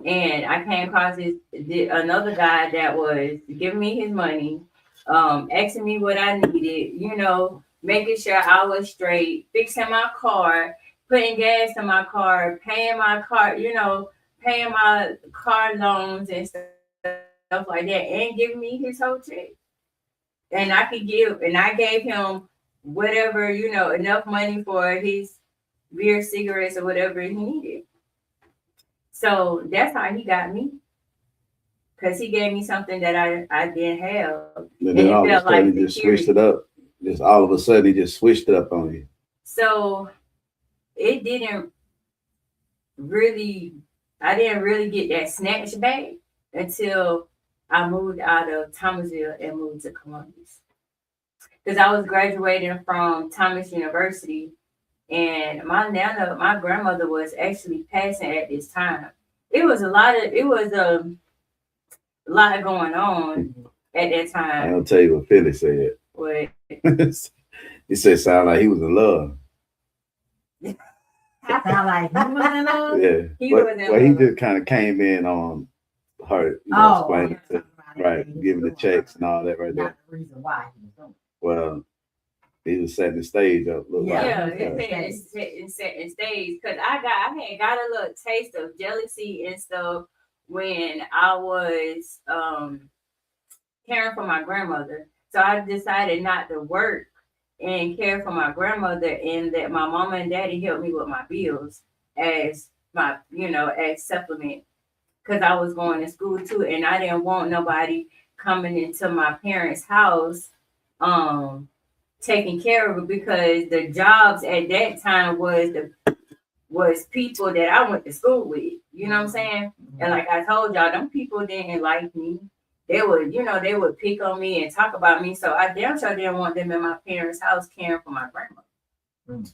and I came across another guy that was giving me his money, asking me what I needed, making sure I was straight, fixing my car, putting gas in my car, paying my car, paying my car loans and stuff like that, and giving me his whole check. And I gave him whatever, enough money for his beer, cigarettes, or whatever he needed. So that's how he got me. Because he gave me something that I didn't have. And then it all of a felt sudden like he just security. switched it up. Just all of a sudden he just switched it up on you. So I didn't really get that snatch back until I moved out of Thomasville and moved to Columbus. Because I was graduating from Thomas University, and my grandmother was actually passing at this time. It was a lot going on at that I time. don't tell you what Philly said. But He said sound like he was in love. Sound like he was in love. Yeah. He But was in he love. just kind of came in on her, Oh, explaining okay. right, giving the checks and all that right there. Not the reason why he was doing it. Well, He was setting the stage up. Look Yeah. like. It's setting stage because I had got a little taste of jealousy and stuff when I was caring for my grandmother. So I decided not to work and care for my grandmother, and that my mama and daddy helped me with my bills as my, as supplement, because I was going to school too, and I didn't want nobody coming into my parents' house taking care of it, because the jobs at that time was people that I went to school with. You know what I'm saying? And like I told y'all, them people didn't like me. They would pick on me and talk about me. So I damn sure didn't want them in my parents' house caring for my grandma. Mm.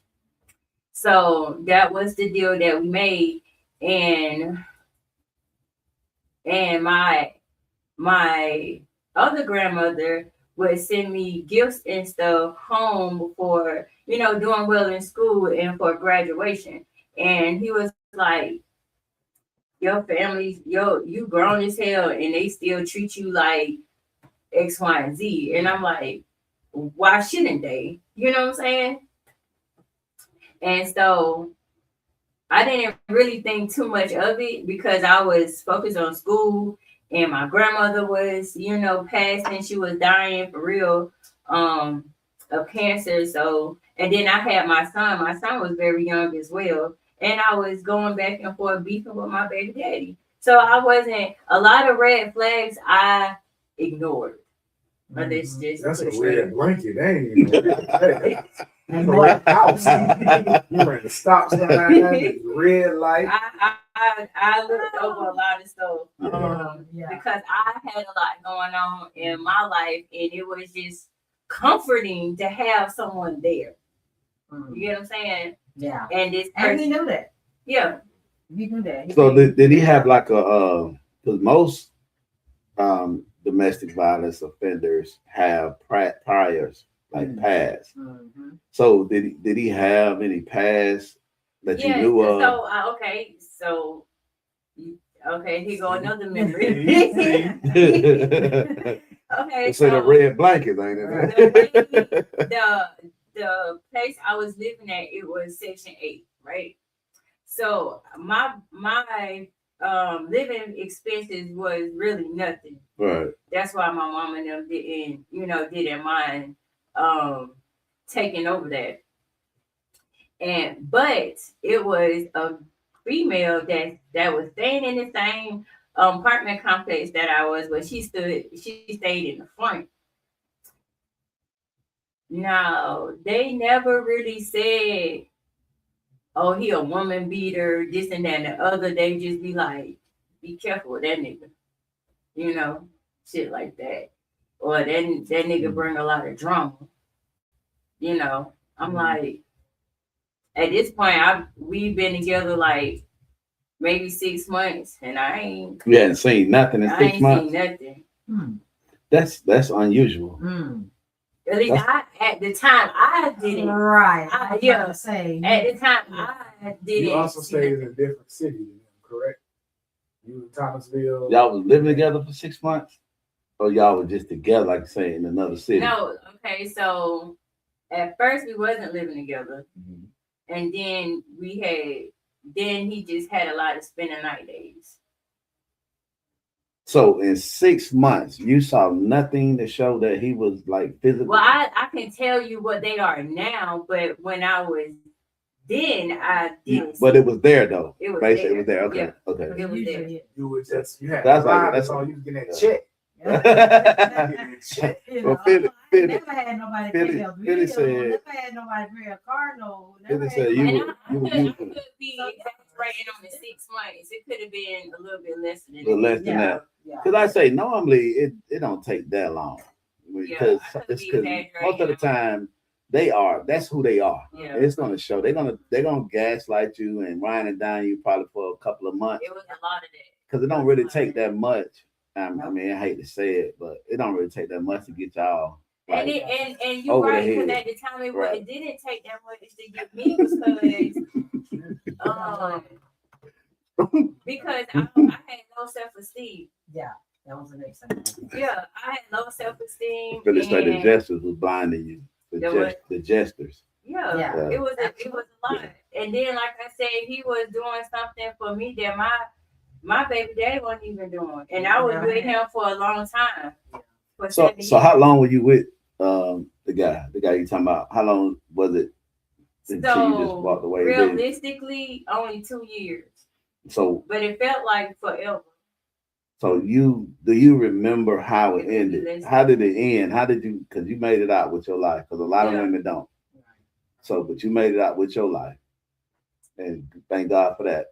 So that was the deal that we made. And my other grandmother would send me gifts and stuff home for, doing well in school and for graduation. And he was like, your family, you grown as hell and they still treat you like X, Y, and Z. And I'm like, why shouldn't they? You know what I'm saying? And so I didn't really think too much of it because I was focused on school, and my grandmother was, passed and she was dying for real of cancer. So, and then I had my son. My son was very young as well. And I was going back and forth beefing with my baby daddy. So I wasn't, a lot of red flags I ignored. But it's just That's a straight red blanket. Ain't it? And The right house. You ran the stop sign, red light. I looked over a lot of stuff Yeah. because I had a lot going on in my life, and it was just comforting to have someone there. You get what I'm saying? Yeah. And this And he person, knew that. yeah, He knew that. So did he have like a? Because most domestic violence offenders have priors, like past. Mm-hmm. So did he have any past that you knew of? So okay, here go another memory. Okay, It's in a red blanket, ain't it? the place I was living at, it was Section 8, right? So my living expenses was really nothing. Right. That's why my mom and them didn't mind taking over that. But it was a female that was staying in the same apartment complex that I was, but she stayed in the front. Now, they never really said, oh, he a woman beater, this and that and the other. They just be like, be careful with that nigga. Shit like that. Or that nigga bring a lot of drama. I'm like, at this point, we've been together like maybe 6 months, and I ain't. You hadn't seen nothing in 6 months. Seen nothing. That's unusual. At least at the time I didn't. Right. At the time I didn't. You also stayed in a different city, correct? You in Thomasville. Y'all was living together for 6 months, or y'all were just together, like you say, in another city? No. Okay. So at first we wasn't living together, and then he just had a lot of spending night days. So in 6 months, you saw nothing to show that he was like physical. Well, I can tell you what they are now, but when I was then, I didn't. But it was there though. It was Basically, there. it was there. Okay, Yeah. okay. It was there. You had That's that's like- all you was getting that check. Well, Well, Philly- never had nobody Philly- pay a Philly bill. said- Never had nobody pay a car note. Philly Never said had you nobody- were- I using could be exaggerating on the 6 months. It could have been a little bit less than a little less than Yeah. that. Yeah. Because I say normally it don't take that long. Because I could it's be because most of the exaggerating. time that's who they are. Yeah. It's gonna show. They're gonna gaslight you and whine it down you probably for a couple of months. It was a lot of that. Because it don't really take that much. I mean, I hate to say it, but it don't really take that much to get y'all. And Like, and you're over the right, because head. at the time Right. it didn't take that much to get me because I had low self-esteem. Yeah, that was the next thing. Yeah, I had low self-esteem. administrative and- justice was blinding you. the jesters. Yeah, it was a lot. And then, like I said, he was doing something for me that my baby daddy wasn't even doing, and I was with him for a long time. For So 7 so how years. long were you with the guy you talking about? How long was it until you just walked away? Realistically, only 2 years, So but it felt like forever. do you remember how it ended? Let's- How did it end? How did you? Because you made it out with your life. Because a lot of Yeah. women don't. So, but you made it out with your life, and thank God for that.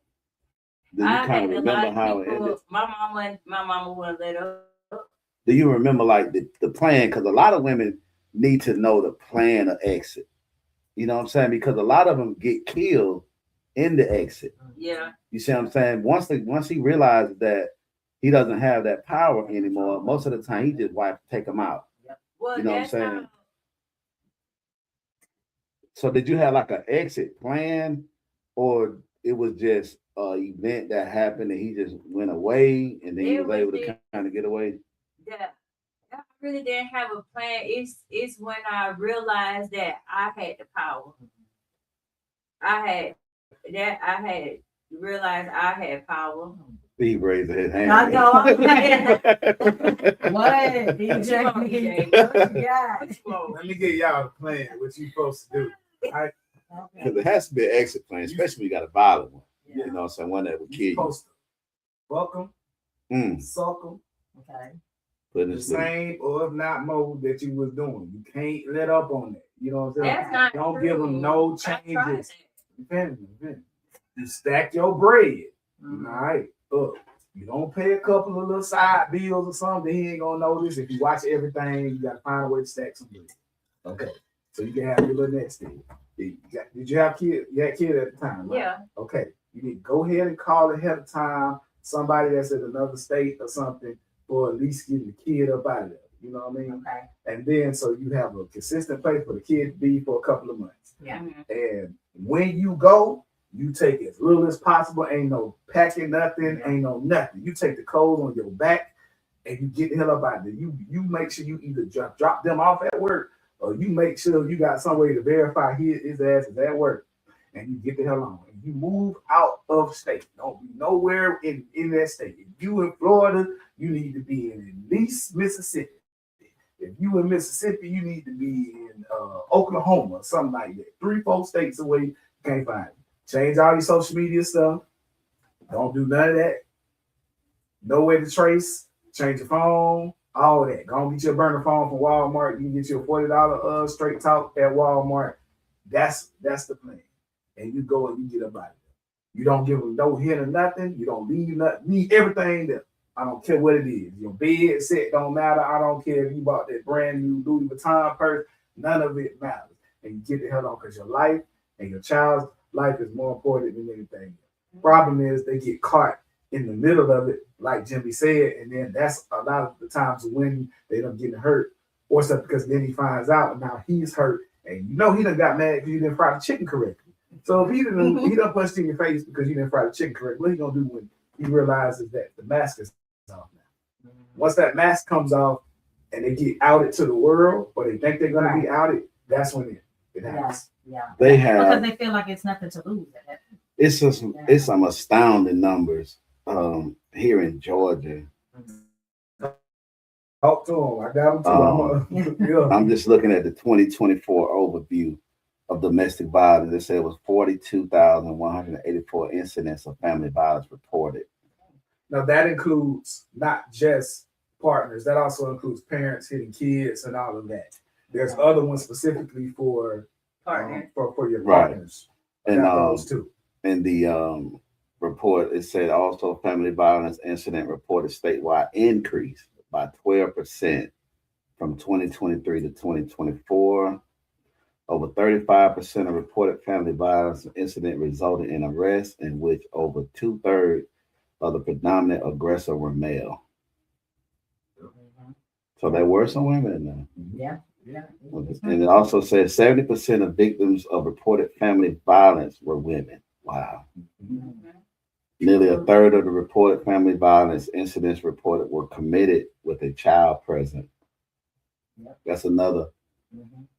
Do you I kind had of a remember lot how of it ended? people. My mama wouldn't let up. Do you remember like the plan? Because a lot of women need to know the plan of exit. You know what I'm saying? Because a lot of them get killed in the exit. Yeah, You see what I'm saying? Once he realizes that he doesn't have that power anymore, most of the time he just wife take him out. well, You know what I'm that's saying? how. So did you have like an exit plan, or it was just an event that happened and he just went away and then he It was able was to kind of get away? Yeah, I really didn't have a plan. It's when I realized that I had the power. I had realized I had power. He raised his hand. I know. I'm like, What? what? DJ? What you got? Let me get y'all the plan. What you supposed to do? Okay. Because it has to be an exit plan, especially when you got a violent one. Yeah. You know what I'm saying? One that would kill You you. supposed to fuck them, Mm. suck them, Okay. Put the this little- same or if not more that you was doing. You can't let up on that. You know what I'm saying? That's not Don't true. give them no I tried changes. that. You feel me? You stack your bread. Mhm. All right. Look, you don't pay a couple of little side bills or something. He ain't gonna notice. If you watch everything, you gotta find a way to stack some bread. Okay. So you can have your little next thing. Did you have kids? You had kids at the time, right? Yeah. Okay. You need to go ahead and call ahead of time somebody that's in another state or something for at least getting the kid up out of there. You know what I mean? Okay. And then so you have a consistent place for the kid to be for a couple of months. Yeah. Mhm. And when you go, you take as little as possible. Ain't no packing nothing. Ain't no nothing. You take the clothes on your back and you get the hell up out there. You make sure you either drop them off at work or you make sure you got some way to verify his ass is at work. And you get the hell on. And you move out of state. Don't be nowhere in that state. If you in Florida, you need to be in at least Mississippi. If you in Mississippi, you need to be in Oklahoma, something like that. 3-4 states away, you can't find it. Change all your social media stuff. Don't do none of that. Know where to trace. Change your phone. All that. Go and get your burner phone from Walmart. You can get you a $40 straight talk at Walmart. That's the plan. And you go and you get up out of there. You don't give them no hint or nothing. You don't leave nothing. Leave everything there. I don't care what it is. Your bed set don't matter. I don't care if you bought that brand new Louis Vuitton purse. None of it matters. And you get the hell on because your life and your child's life is more important than anything. Problem is they get caught in the middle of it, like Jimmy said, and then that's a lot of the times when they don't get hurt or something because then he finds out and now he's hurt and you know he done got mad because you didn't fry the chicken correctly. So if he done punched in your face because you didn't fry the chicken correctly, what he gonna do when he realizes that the mask is off now? Once that mask comes off and they get outed to the world or they think they're gonna be outed, that's when it happens. Yeah. They Because have they feel like it's nothing to lose. it's some astounding numbers here in Georgia. Talk to him. I got him too. Yeah. I'm just looking at the 2024 overview of domestic violence. It said it was 42,184 incidents of family violence reported. Now that includes not just partners. That also includes parents hitting kids and all of that. There's other ones specifically for Partner. For your Right. partners. And Got those too. in the report, it said also family violence incident reported statewide increased by 12% from 2023 to 2024. Over 35% of reported family violence incident resulted in arrest, in which over 2/3 of the predominant aggressor were male. So there were some women in there. Yeah. Yeah. And it also says 70% of victims of reported family violence were women. Wow. Nearly a third of the reported family violence incidents reported were committed with a child present. Yep. That's another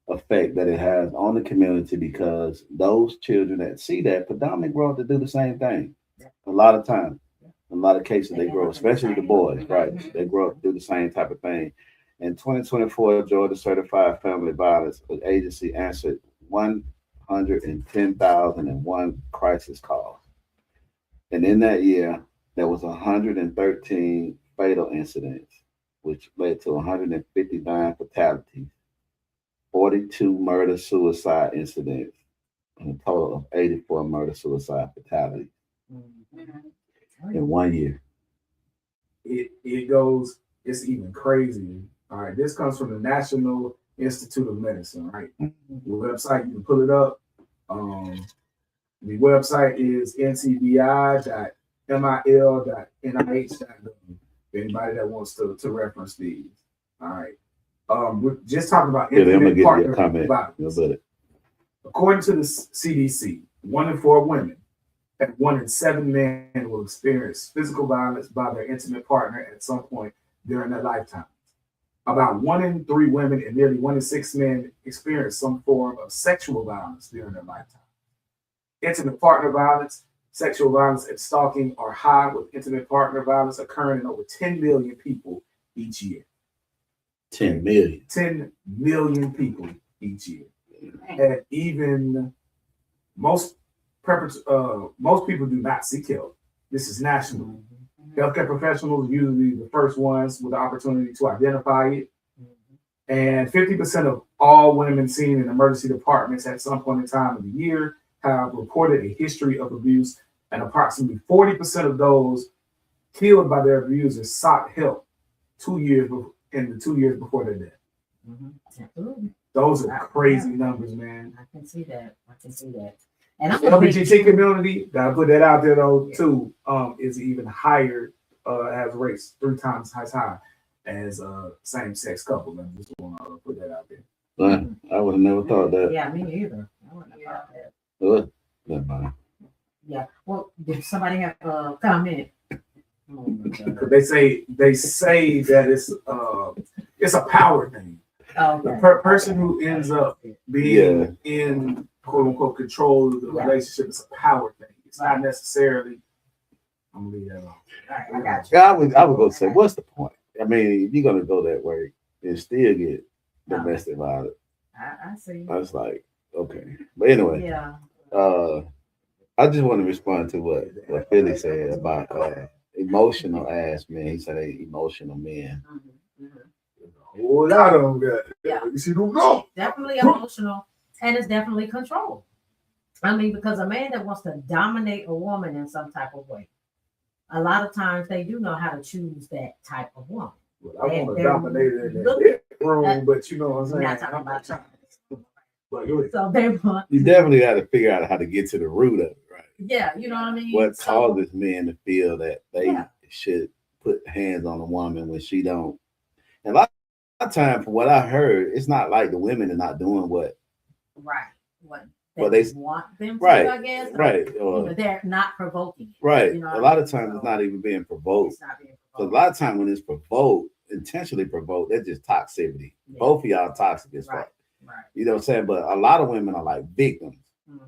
effect that it has on the community because those children that see that predominantly grow up to do the same thing. A lot of times, in a lot of cases, they grow, especially the boys, right? They grow up to do the same type of thing. In 2024, Georgia Certified Family Violence Agency answered 110,001 crisis calls. And in that year, there was 113 fatal incidents, which led to 159 fatalities, 42 murder-suicide incidents, and a total of 84 murder-suicide fatalities in 1 year. It goes, it's even crazier. All right, this comes from the National Institute of Medicine, right? The website, you can pull it up. The website is ncbi.mil.nih.gov. Anybody that wants to reference these. All right. We're just talking about Yeah, I'm gonna intimate get partner your comment. violence. But According to the CDC, 1 in 4 women and 1 in 7 men will experience physical violence by their intimate partner at some point during their lifetime. About 1 in 3 women and nearly 1 in 6 men experience some form of sexual violence during their lifetime. Intimate partner violence, sexual violence, and stalking are high, with intimate partner violence occurring in over 10 million people each year. 10 million. 10 million people each year. And even most people do not seek help. This is national. Healthcare professionals are usually the first ones with the opportunity to identify it. And 50% of all women seen in emergency departments at some point in time of the year have reported a history of abuse, and approximately 40% of those killed by their abusers sought help 2 years in the 2 years before their death. Absolutely. Those are crazy numbers, man. I can see that. And I'm The LGBT community, gotta put that out there though, too, is even higher, has rates 3 times as high as same-sex couples. I just want to put that out there. I would have never thought that. Yeah, me neither. I wouldn't have thought that. Never mind. Yeah. Well, did somebody have a comment? Oh my God. They say that it's a power thing. Oh, The okay. person who ends up being in quote unquote control of the relationship is a power thing. It's not necessarily. I'm gonna leave that alone. All right, I got you. Yeah, I would go say, what's the point? I mean, if you're gonna go that way and still get domestic violence, I see. I was like, okay. But anyway, Yeah. I just want to respond to what Philly said about emotional ass men. He said they emotional men. Oh, lot of that. Yeah. You see who go? Definitely emotional, and it's definitely control. I mean, because a man that wants to dominate a woman in some type of way, a lot of times they do know how to choose that type of woman. Well, I want to They're dominate it in look- that room, but you know what I'm We're saying. not talking about China. But go ahead. So they want, You definitely got to figure out how to get to the root of it, right? yeah, you know what I mean. What So- causes men to feel that they Yeah. should put hands on a woman when she don't? And a lot of time, from what I heard, it's not like the women are not doing what Right. What Well, they they- want them to, right, I guess. right, You or know, they're not provoking it. right. You know A what lot I of mean? times So it's not even being provoked. it's not being So a provoked. lot of time when it's provoked, intentionally provoked, that's just toxicity. Yeah. Both of y'all toxic as Right. fuck. Right. You know what I'm saying? But a lot of women are like victims. Mhm.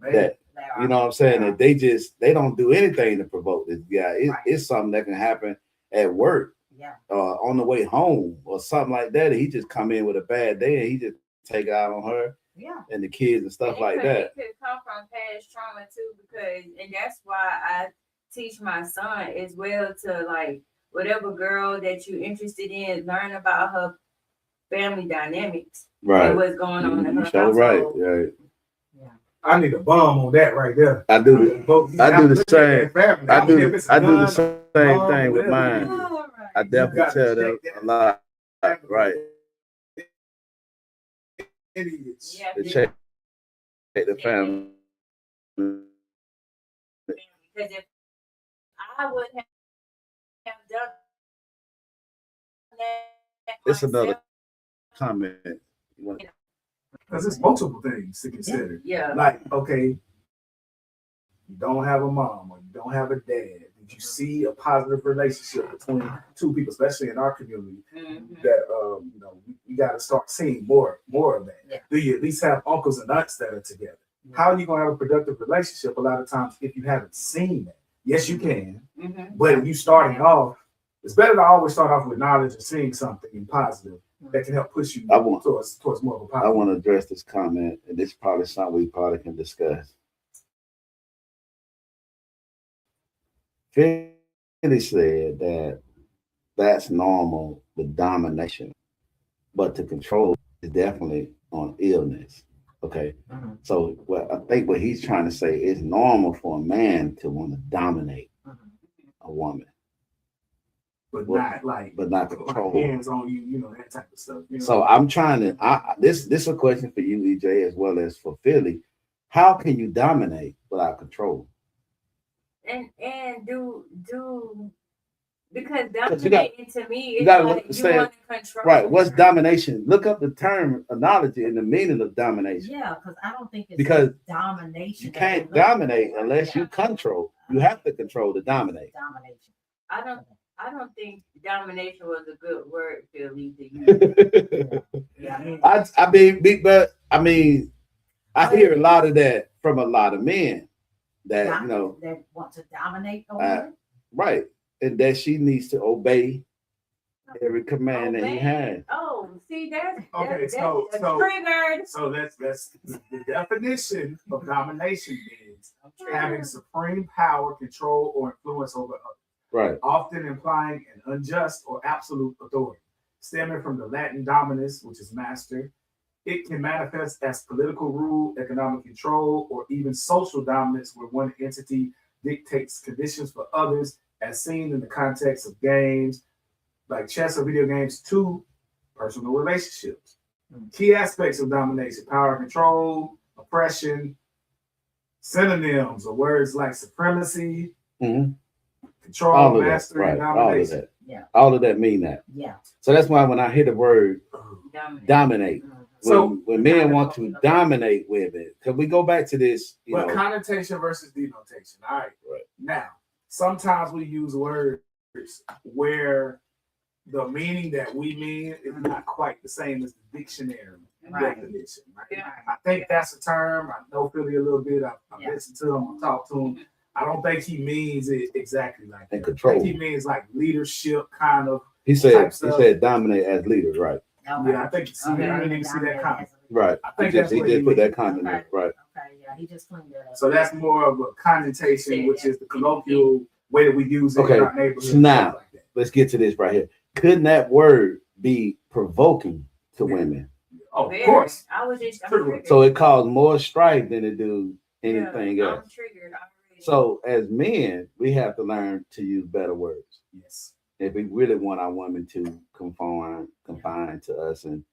That They are. you know what I'm saying? Yeah. That they don't do anything to provoke this guy. Right. It's something that can happen at work, Yeah. on the way home, or something like that. And he just come in with a bad day and he just take it out on her Yeah. and the kids and stuff like that. It could come from past trauma too, and that's why I teach my son as well to, like, whatever girl that you're interested in, learn about her family dynamics Right. and what's going on in her So right. household. Right. I need a bomb on that right there. I do the same. I do the same thing with mine. All right. I definitely tell them a lot. Right. Idiots. Yeah, To check the family. because if I would have done that, It's another myself, comment. You want- Because it's multiple things to consider. yeah. Like, okay, you don't have a mom or you don't have a dad. Did you see a positive relationship between two people, especially in our community? Mhm. That we got to start seeing more of that. Yeah. Do you at least have uncles and aunts that are together? How are you gonna have a productive relationship a lot of times if you haven't seen that? Yes, you can, Mhm. but when you starting off, it's better to always start off with knowledge and seeing something positive that can help push you towards more of a I positive. want to address this comment, and this is probably something we probably can discuss. Philly said that that's normal with domination, but to control is definitely on illness. Okay, Mhm. so I think what he's trying to say is normal for a man to want to dominate Mhm. a woman, but well, not like but not put my control. hands on you, that type of stuff. So I'm trying to. This is a question for you, EJ, as well as for Philly. How can you dominate without control? And do because you got- dominating to me you is gotta like you understand- want to control. Right. What's domination? Look up the terminology and the meaning of domination. Yeah, because I don't think it's Because domination. you can't dominate unless you control. You have to control to dominate. Domination. I don't think domination was a good word, Philly, to use. Yeah. I mean, I hear a lot of that from a lot of men that That want to dominate a woman. right, and that she needs to obey every command that he has. Oh, see, that's Okay, that's so triggered. so that's the definition of domination is having supreme power, control, or influence over others. Right. Often implying an unjust or absolute authority. Stemming from the Latin dominus, which is master, it can manifest as political rule, economic control, or even social dominance where one entity dictates conditions for others, as seen in the context of games like chess or video games, to personal relationships. Key aspects of domination: power, control, oppression. Synonyms or words like supremacy, control, All of mastery, that, and right? All of domination. that. Yeah. All of that mean that. Yeah. So that's why when I hear the word dominate, Mhm. So- when men want to dominate women, can we go back to this? But connotation versus denotation. All right. Right. Now, sometimes we use words where the meaning that we mean is not quite the same as the dictionary Right. definition. Right? Yeah. I think that's a term. I know Philly a little bit. I Yeah. listened to him. I talked to him. I don't think he means it exactly like that. And I control. think he means like leadership kind of. He type said stuff. dominate as leaders, right? Okay. Yeah, I think Okay. I didn't even see that comment. Right. I think he that's what just he put that means. comment in, Okay. right? Okay, yeah, he just cleaned that up. So that's more of a connotation, which is the colloquial way that we use it Okay, in our neighborhood. so now- stuff like that. Let's get to this right here. Couldn't that word be provoking to Yeah. women? Oh, of Very. course. I was just Triggered. triggered. So it caused more strife than it do anything Yeah, else. I'm triggered already. So as men, we have to learn to use better words. Yes. If we really want our women to confine to us and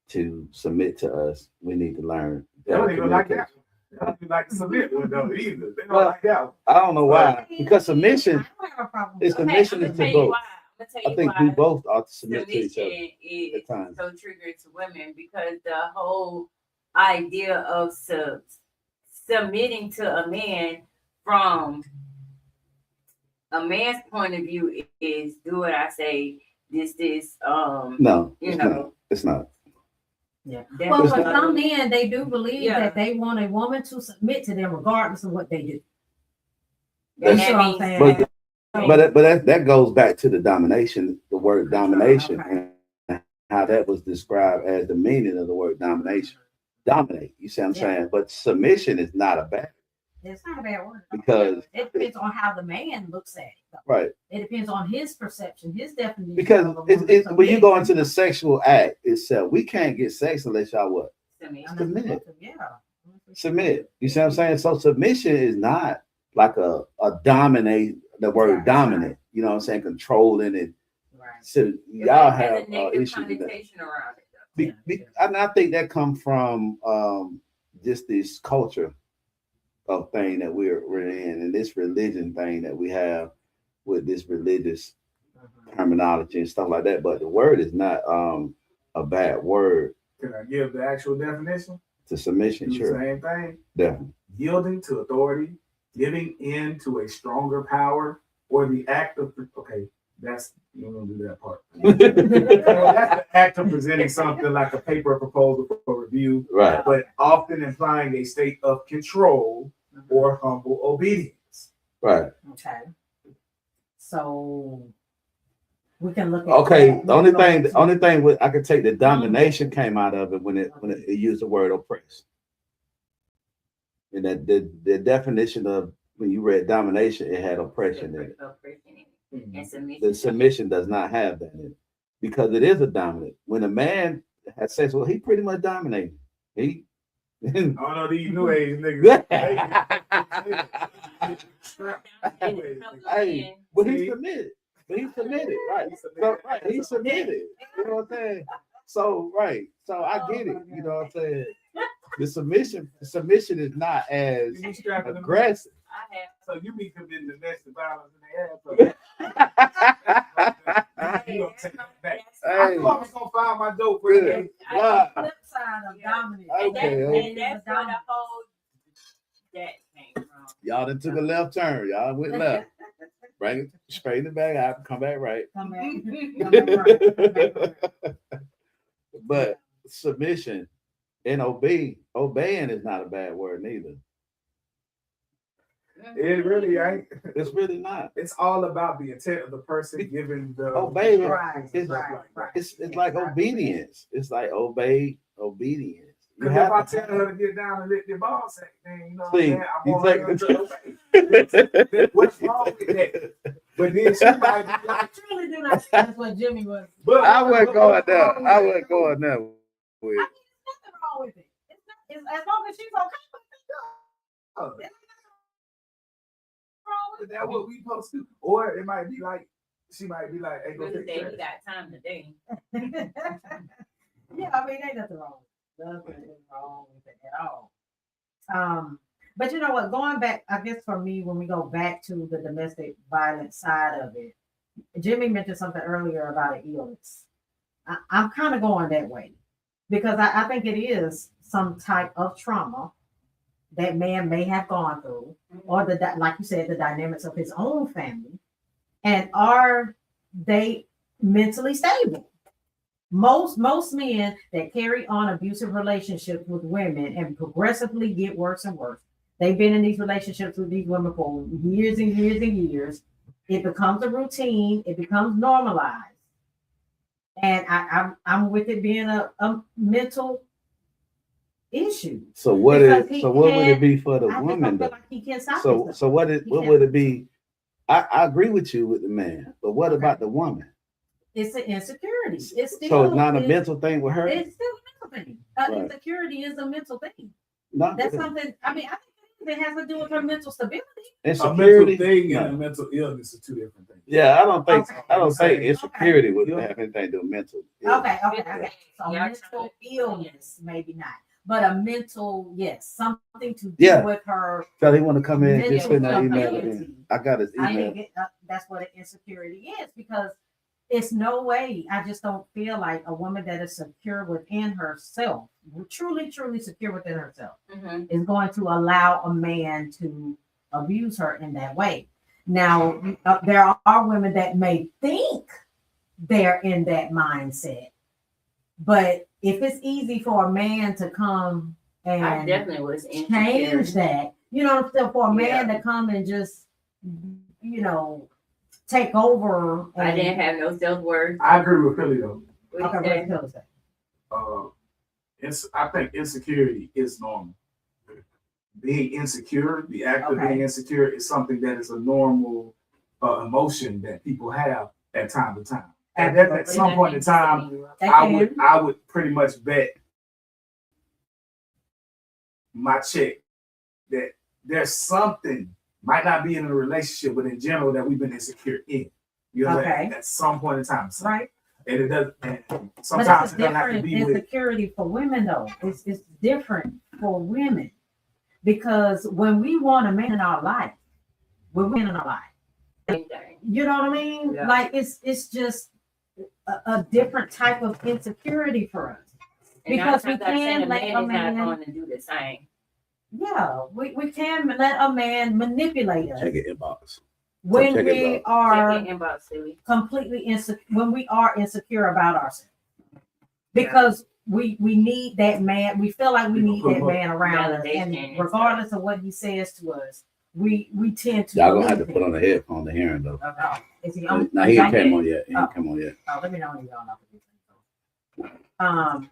to submit to us, we need to learn. They don't better even like communication. that. They don't even like to submit one though either. They don't Well, like that one. I don't know why, because submission I don't have a problem is with that. submission I'm is gonna to tell you both. why. I'm gonna tell you I think why we both ought to submit to each other submission is at times. so triggered to women because the whole idea of submitting to a man from a man's point of view is do what I say. No, you it's know. not. It's not. Yeah. that's Well, It's for not- some men, they do believe Yeah. that they want a woman to submit to them regardless of what they do. and That's that what I'm means saying. But that goes back to the domination, the word domination, Okay. and how that was described as the meaning of the word domination. Dominate. You see what I'm Yeah. saying? But submission is not a bad It's not a bad word. because It depends on how the man looks at it. Though. right. It depends on his perception, his definition. Because of a it's, woman when you go submitting. into the sexual act itself, we can't get sex unless y'all what? submission. submit. Yeah. Submit. You see what I'm saying? So submission is not like a dominate, the word Right, dominant. right. You know what I'm saying? Controlling it. Right. So It y'all has have a negative issues with that. connotation around it. And I think that comes from just this culture of thing that we're in, and this religion thing that we have with this religious terminology and stuff like that. But the word is not a bad word Can I give the actual definition? to submission. Do the Sure, same thing. definitely. Yielding to authority, giving in to a stronger power, or the act of, okay, that's, you don't do that part. Well, that's the act of presenting something like a paper proposal for review, Right. but often implying a state of control or humble obedience. Right. Okay. So we can look at Okay. that. The only thing with I could take the domination came out of it when it used the word oppress. And that the definition of when you read domination, it had oppression in it. And submission. The submission does not have that in it because it is a dominant. When a man has sex, well, he pretty much dominating. He. I don't know these new age niggas. Hey, but he submitted. But he submitted, right? So, right, he submitted. You know what I'm saying? So, right. So I get it. You know what I'm saying? The submission is not as aggressive. I have. So you be committing domestic violence in the ass. You don't take that back. Hey. I'm always gonna find my dope for Good. you. That's the flip side of dominance. Okay. And that's where the whole that came from. Y'all done took a left turn. Y'all went left. Bring it, straighten it back out, come back right. Come back. Come back right. But submission and obeying is not a bad word neither. It really ain't. It's really not. It's all about the intent of the person giving the Obey. Right, It's right. It's like obedience. It's like obedience. You Because if I have tell her to get down and lick the ball sack, then you know what I'm See, saying? I you want her take- to obey. What's wrong with that? But then she might be I like, truly do not. That's what Jimmy was. but I wasn't going there. I wasn't going there with. I mean, there's nothing wrong with it. It's as long as she's okay with it. Oh, There's nothing wrong with is that what we supposed to do? Or it might be like, she might be like, hey, go Really take say we care. got time today. it. Yeah, I mean, ain't nothing wrong. Nothing wrong with it at all. But you know what? Going back, I guess for me, when we go back to the domestic violence side of it, Jimmy mentioned something earlier about an illness. I'm kind of going that way because I think it is some type of trauma that man may have gone through, or like you said, the dynamics of his own family, and are they mentally stable? Most men that carry on abusive relationships with women and progressively get worse and worse. They've been in these relationships with these women for years and years and years. It becomes a routine. It becomes normalized. And I'm with it being a mental issue. So what Because is? he So what would it can't- be for the I just woman don't feel though? like he can stop So himself. so what He what can't. would it be? I agree with you with the man, but what Okay. about the woman? It's an insecurity. It's still So it's not a it's- mental thing with her. It's still a mental thing. Right. Insecurity is a mental thing. Not That's something. I mean, I think it has to do with her mental stability. A mental insecurity. thing and No. a mental illness are two different things. Yeah, I don't think. Okay. I don't think Okay. insecurity would Okay. have anything to do with mental. Okay. So Yeah, mental illness, maybe not, but a mental, yes, something to do Yeah. with her So they want to come in and mental just send that email stability. in. I got his I email. think that's what an insecurity is, because it's no way. I just don't feel like a woman that is secure within herself, truly secure within herself, Mm-hmm. is going to allow a man to abuse her in that way. Now, there are women that may think they're in that mindset, but if it's easy for a man to come I and definitely was change insecure. that, so for a man to come and just, take over. I didn't have no self-worth. I agree with Philly though. Okay, what else? I think insecurity is normal. Being insecure, the act of Okay. being insecure, is something that is a normal emotion that people have at time to time. And then at some point in time, I would pretty much bet my check that there's something, might not be in a relationship, but in general that we've been insecure in. You know, Okay. at some point in time. Right. And it does. And But sometimes it's it doesn't have to different be with. insecurity for women, though. It's different for women, because when we want a man in our life, we're men in our life. Same thing. You know what I mean? Yeah. Like it's just a different type of insecurity for us. And Because we 9 times out of 10, can a let man a is man- not going to do the same. Yeah, we can let a man manipulate us. Check it inbox. when check it we out. are Check your inbox, silly. completely insecure, when we are insecure about ourselves, because we need that man. We feel like we need that man around us, and Validation. regardless of what he says to us, we tend to. Y'all gonna have to believe put on the headphone to hear him though. him. Oh, is he on? Now he y'all ain't came hear? on yet. He ain't come on yet. Oh, let me know when you're on.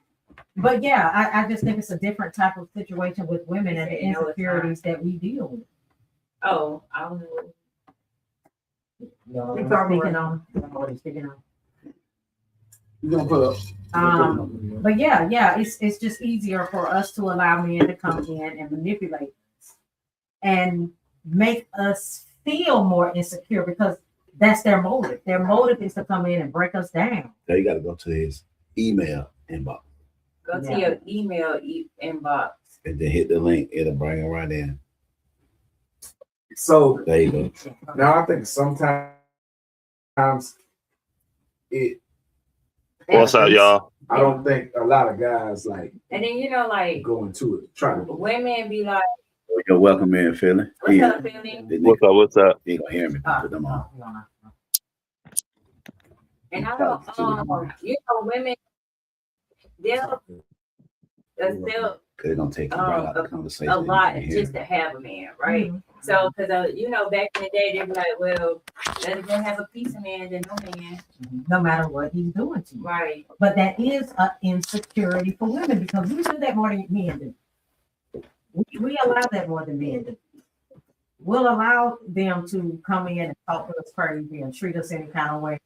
But yeah, I just think it's a different type of situation with women and the insecurities that we deal with. Oh, I don't know. Speaking on. You gonna put up? But yeah, it's just easier for us to allow men to come in and manipulate us and make us feel more insecure because that's their motive. Their motive is to come in and break us down. So you got to go to his email inbox Go to your email inbox. and then hit the link. It'll bring him right in. So There you go. now I think sometimes it. What's up, y'all? I don't think a lot of guys like And then like go into it. Try to. women be like, You're welcome in, Philly. "What's up, Philly?" What's up? He ain't gonna hear me. Put them on. And I don't, women, they'll Cause it don't take you right out of the conversation. a lot You can hear just to have a man, right? Mhm. So, because back in the day, they be like, well, better go have a piece of man than no man, No matter what he's doing to you. right? But that is an insecurity for women because we do that more than men do. We allow that more than men do. We'll allow them to come in and talk to us crazy and treat us any kind of way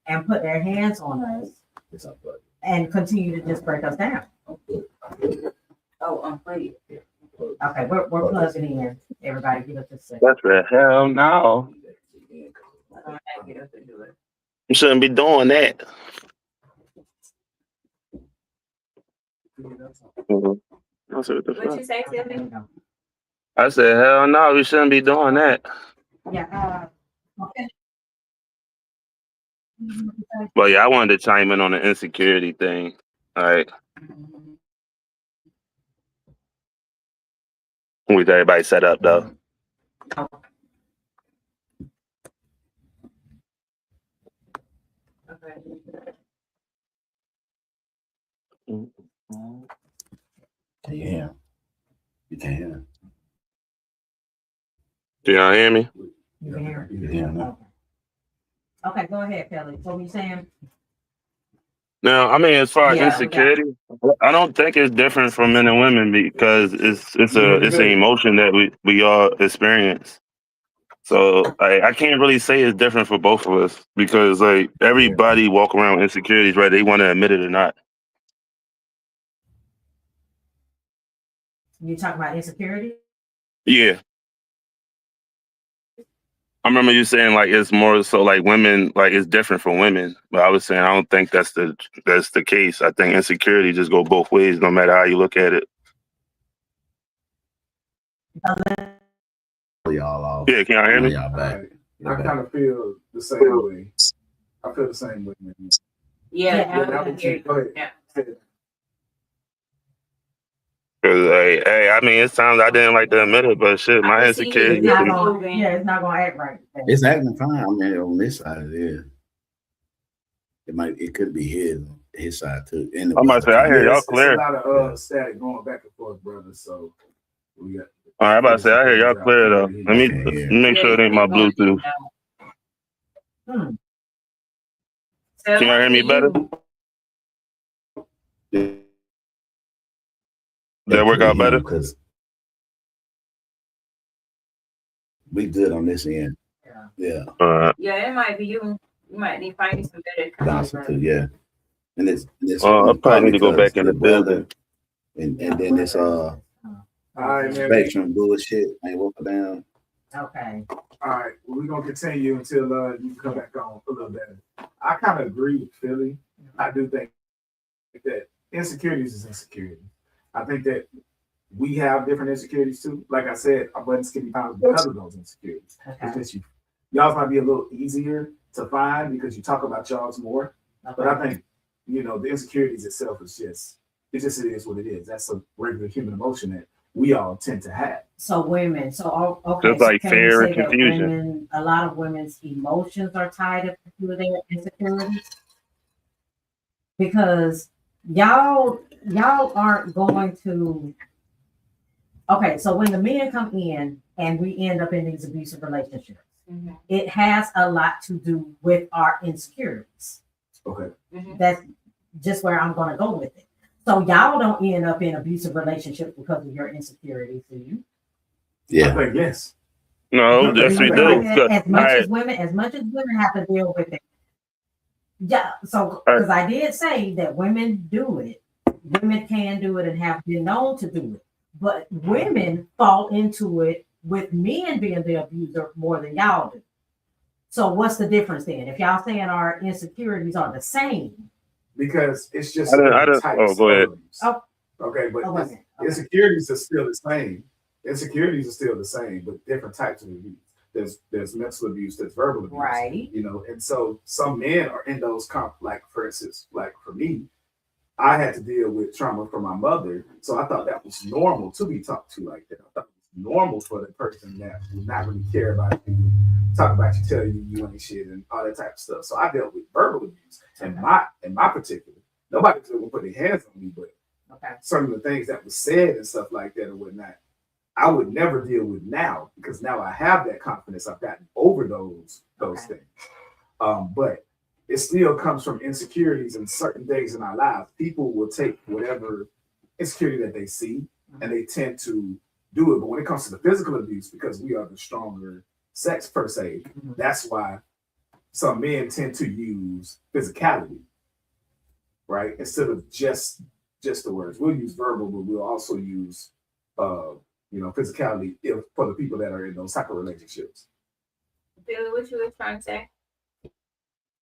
and put their hands on us It's up, bud. and continue to just break us down. Oh, unplayed. Okay, we're plugging in. Everybody, give us a second. That's the hell no. I don't have to get up and do it. You shouldn't be doing that. Mhm. I said, what the What fuck? you say, There we Timmy? go. I said, hell no, we shouldn't be doing that. Yeah. Okay. But yeah, I wanted to chime in on the insecurity thing. All right. With everybody set up though. Okay. Can you hear him? You can hear him. Do y'all hear me? You can hear? You can hear him now. Okay, go ahead, Kelly. What were you saying? No, I mean, as far as Yeah, we got insecurity, I don't think it's different from men and women because it's an emotion that we all experience. So I can't really say it's different for both of us because like everybody walk around with insecurities, whether they want to admit it or not. You talking about insecurity? Yeah. I remember you saying like it's more so like women, like it's different for women. But I was saying I don't think that's the case. I think insecurity just go both ways, no matter how you look at it. Y'all off. Yeah, can y'all hear me? Y'all back. I kind of feel the same way. I feel the same way, man. Yeah, Yeah, I Now can that hear you you. go ahead. Yeah. Cause hey, I mean, it's times I didn't like to admit it, but shit, my I can see insecurity. It's not Yeah. gonna, it's not gonna act right. It's acting fine. I mean, on this side it is. It could be his side too. I might say I hear y'all It's clear. a lot of static going back and forth, brother. So we got. All right, I'm about to say I hear y'all clear though. Let me make sure it ain't my Bluetooth. Hmm. Can y'all hear me better? Did that work out better? Because we good on this end. Yeah. Yeah, it might be you. You might need to find some better Johnson too, yeah. And it's I probably need to go back in the building. building. And then this All right, man. spectrum bullshit ain't walking down. Okay. All right, well, we're gonna continue until you come back on a little better. I kind of agree with Philly. I do think that insecurities is insecurity. I think that we have different insecurities too. Like I said, our buttons can be found because of those insecurities. It's Okay. just y'all's might be a little easier to find because you talk about y'all's more. But I think the insecurities itself is just it is what it is. That's a regular human emotion that we all tend to have. So women, okay, Just so like can we fear say and that confusion. women, a lot of women's emotions are tied up to their insecurities? Because y'all aren't going to. Okay, so when the men come in and we end up in these abusive relationships, Mhm. it has a lot to do with our insecurities. Okay. Mhm. That's just where I'm going to go with it. So y'all don't end up in abusive relationships because of your insecurities, do you? I Yeah. think yes. No, Do yes, Do we you I feel do. like think that as much I, as women have to deal with it? Yeah. So I, because I did say that women do it, women can do it and have been known to do it, but women fall into it with men being the abuser more than y'all do. So what's the difference then? If y'all saying our insecurities are the same, because it's just I don't, different oh, types go of ahead. abuse. Oh. Okay, but oh, wait a minute. Okay. insecurities are still the same. Insecurities are still the same, but different types of abuse. There's mental abuse, there's verbal abuse, Right. you know, and so some men are in those like for instance, like for me, I had to deal with trauma from my mother, so I thought that was normal to be talked to like that. I thought it was normal for the person that would not really care about you, talk about you, tell you ain't shit, and all that type of stuff. So I dealt with verbal abuse, and my particular, nobody's gonna put their hands on me, but Okay. some of the things that was said and stuff like that and whatnot, I would never deal with now because now I have that confidence. I've gotten over those Okay. things. But it still comes from insecurities and certain things in our lives. People will take whatever insecurity that they see and they tend to do it. But when it comes to the physical abuse, because we are the stronger sex per se, that's why some men tend to use physicality, right? Instead of just the words. We'll use verbal, but we'll also use physicality for the people that are in those type of relationships. Billy, what you were trying to say?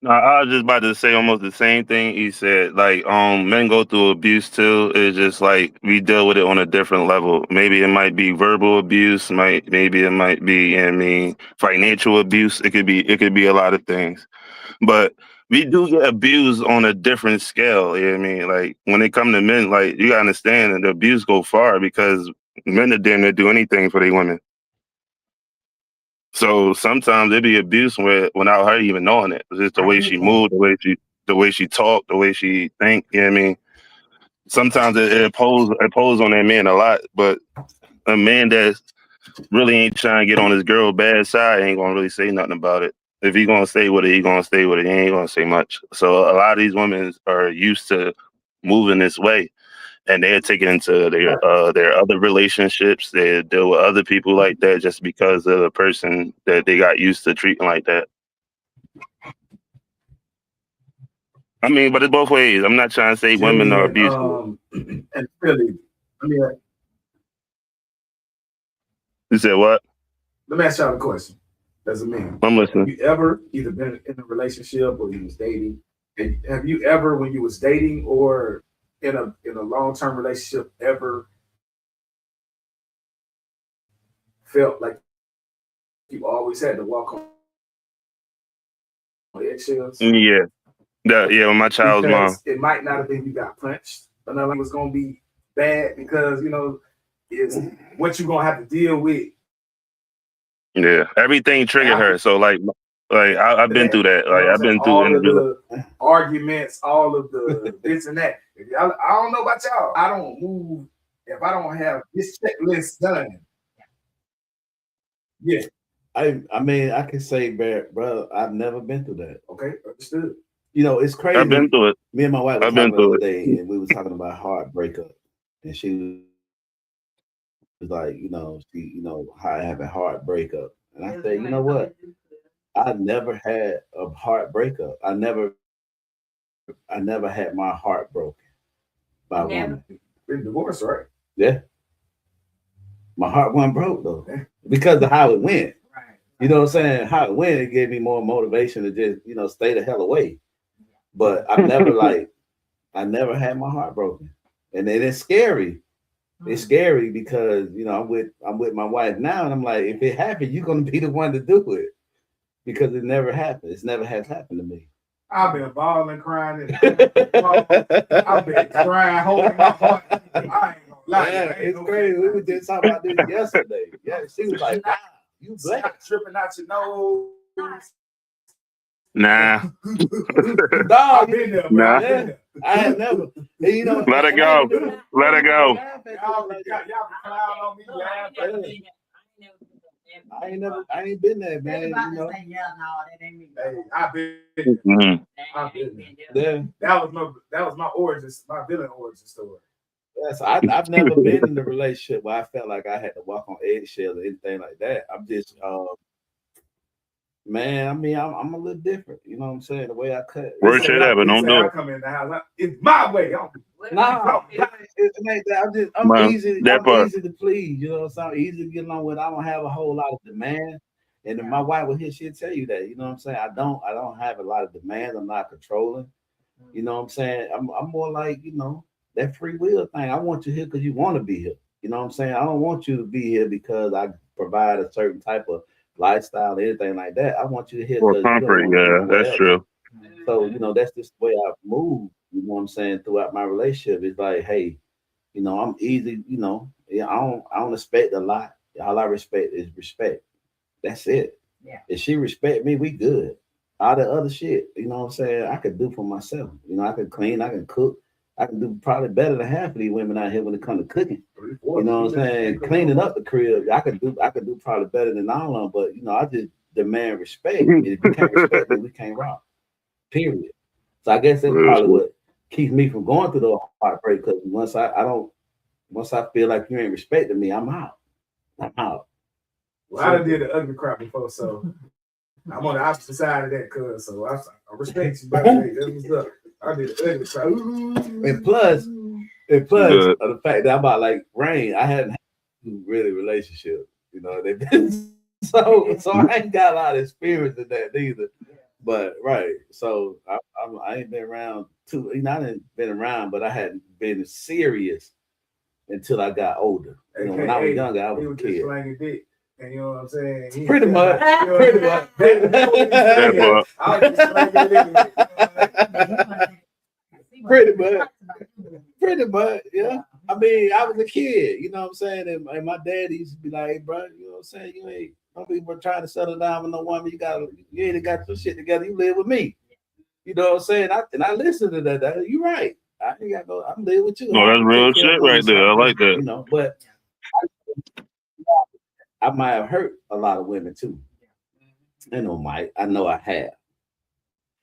No, I was just about to say almost the same thing he said. Like, men go through abuse too. It's just like we deal with it on a different level. Maybe it might be verbal abuse. Maybe it might be, financial abuse. It could be a lot of things. But we do get abused on a different scale. You know what I mean? Like when it come to men, like you gotta understand that the abuse go far because men are damn near do anything for their women. So sometimes it be abuse without her even knowing it. It's just the I way get she that. moved, the way she talked, the way she think. You know what I mean? Sometimes it pulls on that man a lot, but a man that really ain't trying to get on his girl bad side ain't gonna really say nothing about it. If he gonna stay with it, he gonna stay with it. He ain't gonna say much. So a lot of these women are used to moving this way, and they're taken into their other relationships. They deal with other people like that just because of the person that they got used to treating like that. I mean, but it's both ways. I'm not trying to say women are Jimmy abusive. and Philly, You said what? let me ask y'all a question. As a man, I'm have listening. you ever either been in a relationship or you was dating? And have you ever, when you was dating or in a long-term relationship, ever felt like you always had to walk on eggshells? Yeah. With my child's mom. Because it might not have been you got punched, but nothing was gonna be bad because it's what you're gonna have to deal with. Yeah. Everything triggered her. So like I've been through that. You know Like what I'm I've saying? been through All of individual. the arguments, all of the this and that. I don't know about y'all. I don't move if I don't have this checklist done. Yeah. I mean, I can say, bro, I've never been through that. Okay, understood. It's crazy. I've been through it. Me and my wife were I've been talking the through other it. day, and we were talking about heartbreak up, and she was like, how I have a heart breakup, and I said, you know what? I never had a heart breakup. I never had my heart broken by a woman. Been divorced, right? Yeah, my heart wasn't broke though because of how it went. Right. You know what I'm saying? How it went, it gave me more motivation to just, stay the hell away. But I never had my heart broken. And then it's scary. It's scary because I'm with my wife now, and I'm like, if it happened, you're gonna be the one to do it. Because it never happened. It never has happened to me. I've been bawling, crying, and I've been crying, holding my heart. I ain't gonna Like, Yeah, ain't it's no crazy. fake We were lines. just talking about this yesterday. Yeah, she was like, "Wow, you black." Stop tripping out your nose. Nah, Dog, I've been there, bro. Nah. I've been there. I had never. And, you know, Let it and I ain't go. even- Let it go. Y'all be clown on me, laugh. I ain't been there, man. Everybody You know, say, yeah, no, that ain't me. Hey, I've been there. Mhm. yeah. That was my origin, my villain origin story. Yes, I've never been in a relationship where I felt like I had to walk on eggshells or anything like that. I'm just, man. I mean, I'm a little different. You know what I'm saying? The way I cut. Word shit up, but don't do I it. come in the house. It's my way. Nah, it ain't that. I'm Man, easy. that I'm part. easy to please. You know what I'm saying? I'm easy to get along with. I don't have a whole lot of demand. And if my wife was here, she'd tell you that. You know what I'm saying? I don't have a lot of demands. I'm not controlling. You know what I'm saying? I'm more like, you know, that free will thing. I want you here because you want to be here. You know what I'm saying? I don't want you to be here because I provide a certain type of lifestyle or anything like that. I want you here For because you don't comfort, want to be yeah, nowhere that's else. true. So, you know, that's just the way I've moved, you know what I'm saying, throughout my relationship. It's like, hey, you know, I'm easy, you know, yeah, I don't expect a lot. All I respect is respect. That's it. Yeah. If she respect me, we good. All the other shit, you know what I'm saying, I could do for myself. You know, I can clean, I can cook, I can do probably better than half of these women out here when it comes to cooking. You know what I'm saying? Cleaning up the crib, I could do probably better than all of them, but you know, I just demand respect. And if you can't respect me, we can't rock. Period. So I guess that's probably what keeps me from going through the heartbreak. Because once I feel like you ain't respecting me, I'm out. I'm out. Well, I done did the ugly crap before, so I'm on the opposite side of that, cuz. So I respect you, but hey, that's what's up. I did the ugly crap. And plus, Good. the fact that I'm about like Rain, I hadn't had a really relationship. You know, they've been so I ain't got a lot of experience in that neither. But right, so I ain't been around too. You know, I didn't been around, but I hadn't been serious until I got older. You know, when I was younger, I was a just kid. slanging dick. And you know what I'm saying? Pretty much. Pretty much. That part. I was just slanging it. Pretty much, yeah. I mean, I was a kid, you know what I'm saying? And my dad used to be like, hey, bro, you know what I'm saying? You ain't don't be trying to settle down with no woman. You ain't got your shit together. You live with me. You know what I'm saying? I listened to that. You're right. I ain't got no, I'm living with you. No, that's real shit right there. I like that. You know, but I might have hurt a lot of women too. I know I have.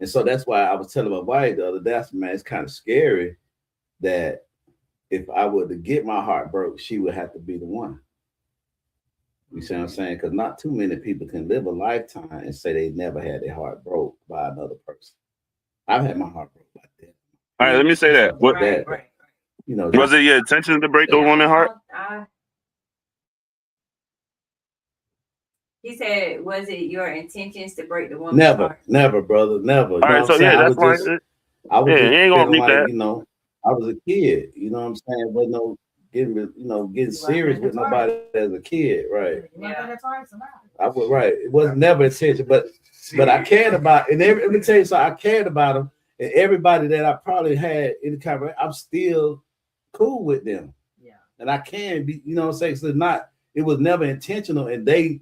And so that's why I was telling my wife the other day, man, it's kind of scary that if I were to get my heart broke, she would have to be the one. You see what I'm saying? Because not too many people can live a lifetime and say they never had their heart broke by another person. I've had my heart broke by that. All right, let me say that. What Right. You know, was it your intention to break the woman's heart? He said, was it your intentions to break the woman's heart? Never, brother, never. You All right, so yeah, that's why. I was Yeah, just you ain't gonna feeling beat like, that. you know, I was a kid. You know what I'm saying? But no getting serious with nobody as a kid, right? Yeah. I was right. It was never intention, but I cared about, and let me tell you something. I cared about them, and everybody that I probably had in the conversation, I'm still cool with them. Yeah. And I can be, you know what I'm saying? So it was never intentional, and they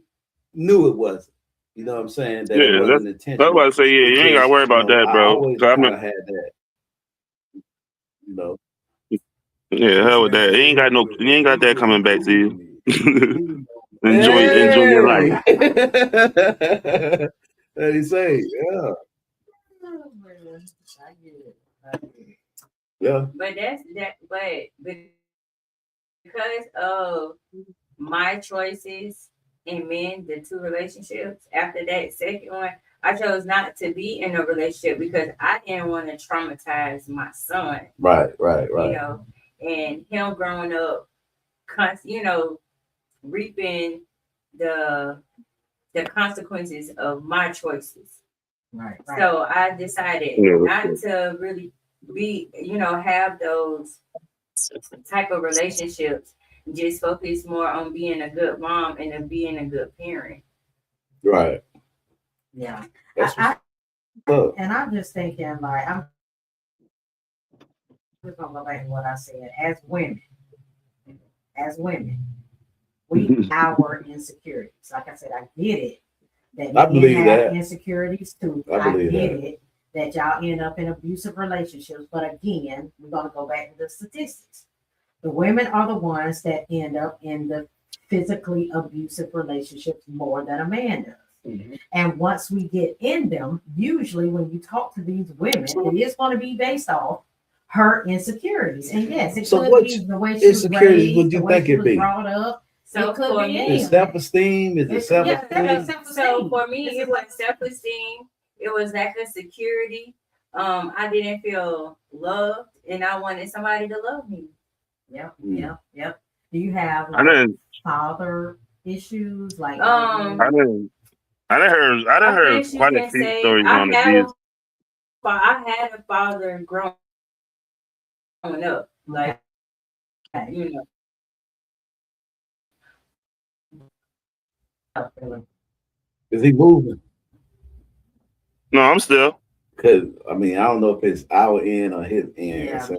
knew it wasn't. You know what I'm saying? That it wasn't intentional. That's why I say, yeah, you ain't gotta worry about that, bro. I always kind of had that. You know. Yeah, hell with that. You ain't got that coming back to you. enjoy your life. That he say, yeah. Yeah. But because of my choices in men, the two relationships, after that second one, I chose not to be in a relationship because I didn't want to traumatize my son. Right. You know, and him growing up, reaping the consequences of my choices. Right. So I decided not to really have those type of relationships. Just focus more on being a good mom and being a good parent. Right. Yeah. And I'm just thinking, like, I'm just gonna go back to what I said. As women, as women, we our insecurities. Like I said, I get it that I men believe have that. insecurities too. I I believe get that. it that y'all end up in abusive relationships. But again, we're gonna go back to the statistics. The women are the ones that end up in the physically abusive relationships more than a man does. Mhm. And once we get in them, usually when you talk to these women, it is going to be based off her insecurities. And yes, it So could what be the way she was insecurities raised, would the you way think she it was be? brought up. So It could for be me, any Is of that. self-esteem? Is it It's- yeah, self-esteem? self-esteem. So for me, This it is- was self-esteem. It was lack of security. I didn't feel loved, and I wanted somebody to love me. Yep, Mm. yep. Do you have I like didn't. father issues? Like, I didn't. I done I heard guess you quite a can few say stories on abuse. I had a father growing up, like okay. you know. Is he moving? No, I'm still. Cause I mean, I don't know if it's our end or his end. Yeah. So,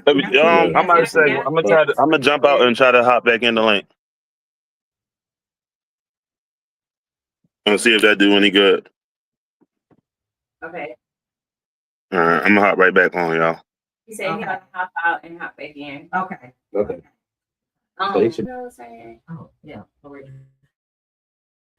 I'm about to say, I'm gonna jump out and try to hop back in the lane and see if that do any good. Okay. All right, I'm gonna hop right back on, y'all. He said he had to hop out and hop back in. Okay. Okay. Um, So he you should- know what I'm saying? Oh, yeah.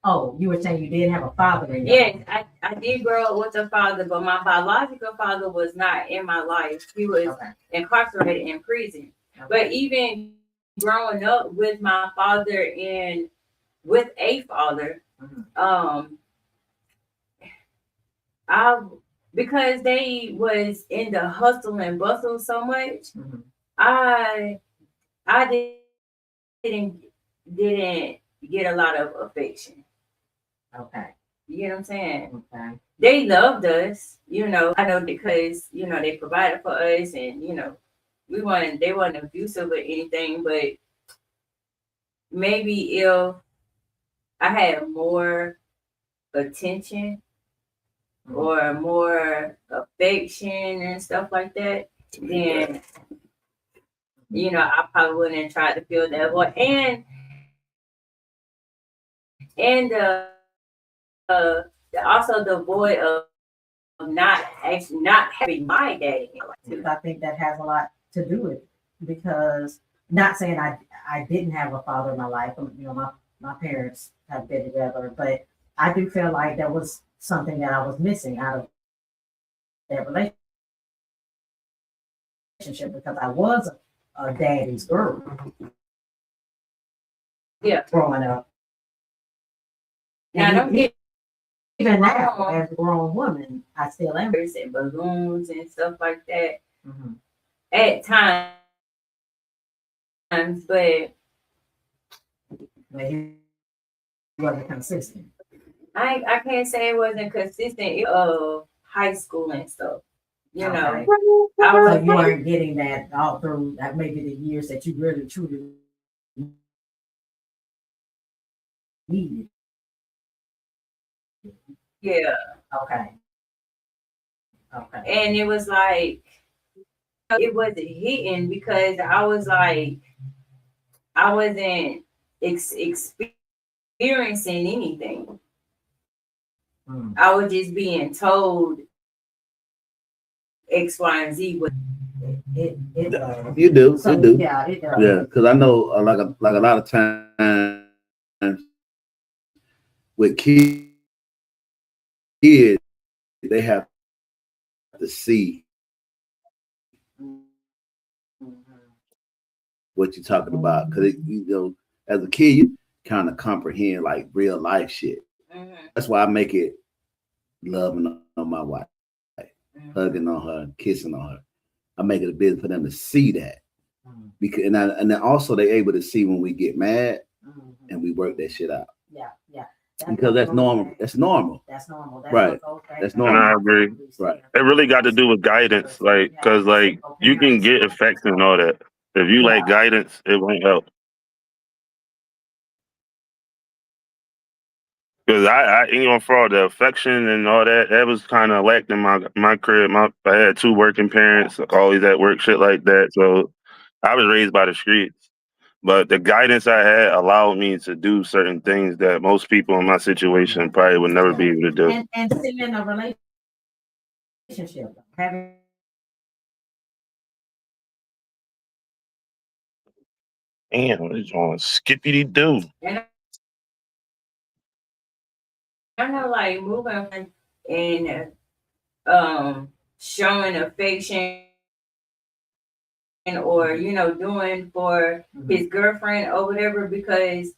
Oh, you were saying you did have a father in your Yes, I did grow up with a father, but my biological father was not in my life. He was Okay. incarcerated in prison. Okay. But even growing up with my father and with a father, Mhm. I because they was in the hustle and bustle so much, Mhm. I didn't get a lot of affection. Okay. You know what I'm saying? Okay. They loved us, I know because, they provided for us and, they weren't abusive or anything, but maybe if I had more attention or more affection and stuff like that, then, I probably wouldn't have tried to fill that void. And also the void of not having my daddy in my life too. I think that has a lot to do with it because not saying I didn't have a father in my life. My parents have been together, but I do feel like there was something that I was missing out of that relationship because I was a daddy's girl. Yeah. Growing up. Now don't get Even now, as a grown woman, I still am. and balloons and stuff like that Mhm. at times, but But he wasn't consistent. I can't say it wasn't consistent high school and stuff. You know, Okay. I So was you weren't getting that all through maybe the years that you really truly needed. yeah, Okay. Okay. and it was like it wasn't hitting because I was like I wasn't experiencing anything. Mm. I was just being told X, Y, and Z. It does. You do. So, you do. yeah, it does. Yeah, because I know like a lot of times with kids, they have to see what you're talking about. Because as a kid, you kind of comprehend like real life shit. Mhm. That's why I make it loving on my wife, hugging on her, kissing on her. I make it a business for them to see that. Because and then also they able to see when we get mad and we work that shit out. Yeah. Because that's normal. That's normal. That's normal. Right. That's And I agree. Right. It really got to do with guidance, like, cause like you can get affection and all that. If you like guidance, it won't help. Cause I for all the affection and all that, that was kind of lacked in my crib. I had two working parents, always at work, shit like that. So I was raised by the streets, but the guidance I had allowed me to do certain things that most people in my situation probably would never be able to do. And still in a relationship, having Damn, it's on skippity doo. And I know, like moving and showing affection or doing for his girlfriend or whatever because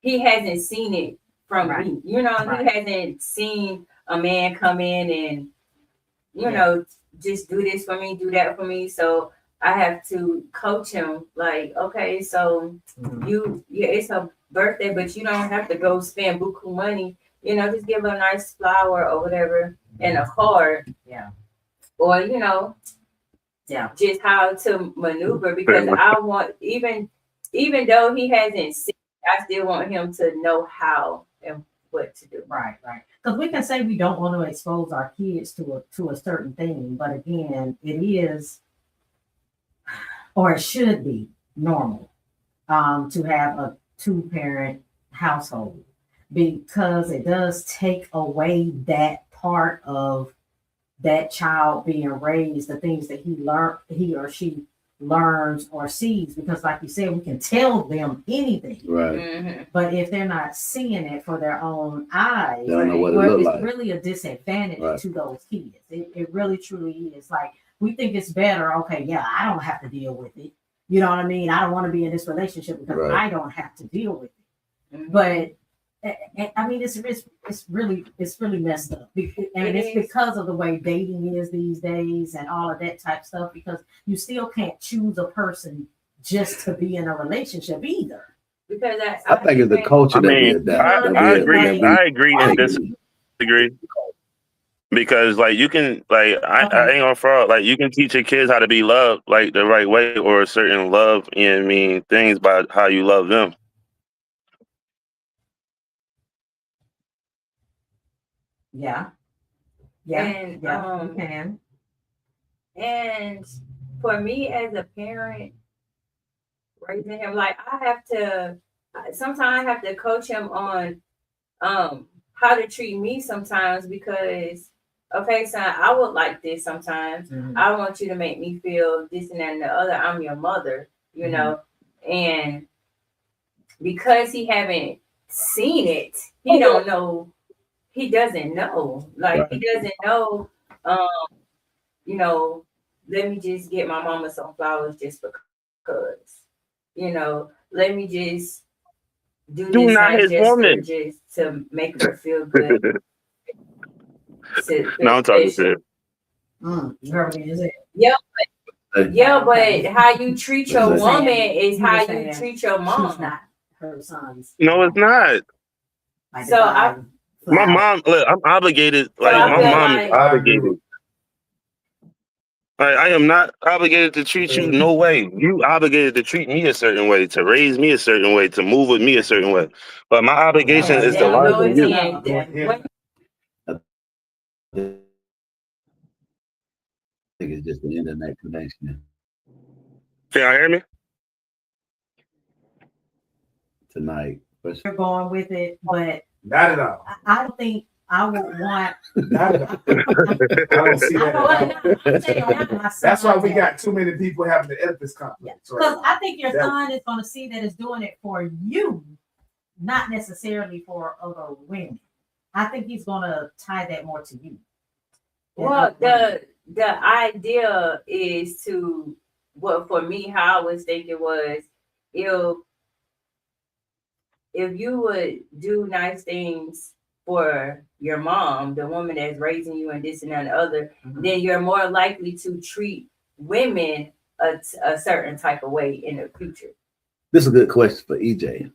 he hasn't seen it from Right. me. Right. He hasn't seen a man come in and just do this for me, do that for me. So I have to coach him like, okay, so it's a birthday, but you don't have to go spend buku money. Just give her a nice flower or whatever and a card. Yeah. Or, Yeah. just how to maneuver because I want, even though he hasn't seen, I still want him to know how and what to do. Right. Because we can say we don't want to expose our kids to a certain thing, but again, it is, or it should be normal, to have a 2-parent household because it does take away that part of that child being raised, the things that he or she learns or sees, because like you said, we can tell them anything, Right. Mhm. but if they're not seeing it for their own eyes, They don't know what it well, look it's like. really a disadvantage Right. to those kids. It really truly is. Like, we think it's better, okay, yeah, I don't have to deal with it, you know what I mean, I don't want to be in this relationship because Right. I don't have to deal with it. Mhm. But I mean, it's really messed up, and It it's is. because of the way dating is these days and all of that type stuff. Because you still can't choose a person just to be in a relationship either. Because I think it's the culture I that we mean, adapt. that I we- agree. that we- I agree and Like, disagree. Because like you can I ain't gonna fraud. Like you can teach your kids how to be loved like the right way or a certain love and mean things by how you love them. Yeah, And, you can. And for me as a parent, raising him, like sometimes I have to coach him on how to treat me sometimes because, okay, son, I would like this sometimes. I want you to make me feel this and that and the other. I'm your mother, and because he haven't seen it, he don't know. He doesn't know. Like he doesn't know. Let me just get my mama some flowers just because. Let me just do Do this not nice his gesture woman. just to make her feel good. No, I'm talking shit. You heard what you said. Yeah, but how you treat your You're woman saying- is you how were you saying treat your She's mom. not her son's. No, it's not. Like So I- My mom, look, I'm obligated. Like I my feel mom like- is obligated. Like, I am not obligated to treat you no way. You obligated to treat me a certain way, to raise me a certain way, to move with me a certain way. But my obligation is to Yeah, rise no, in it's you. in. I think it's just the internet connection Can y'all hear me? tonight. But You're going with it, but Not at all. I don't think I would want. Not at all. I don't see that at all. That's why we got too many people having the Oedipus complex. Because Right? I think your That- son is going to see that it's doing it for you, not necessarily for other women. I think he's going to tie that more to you. than Well, other women. the idea is to, well, for me, how I was thinking was, if you would do nice things for your mom, the woman that's raising you and this and that and the other, then you're more likely to treat women a certain type of way in the future. this is a good question for EJ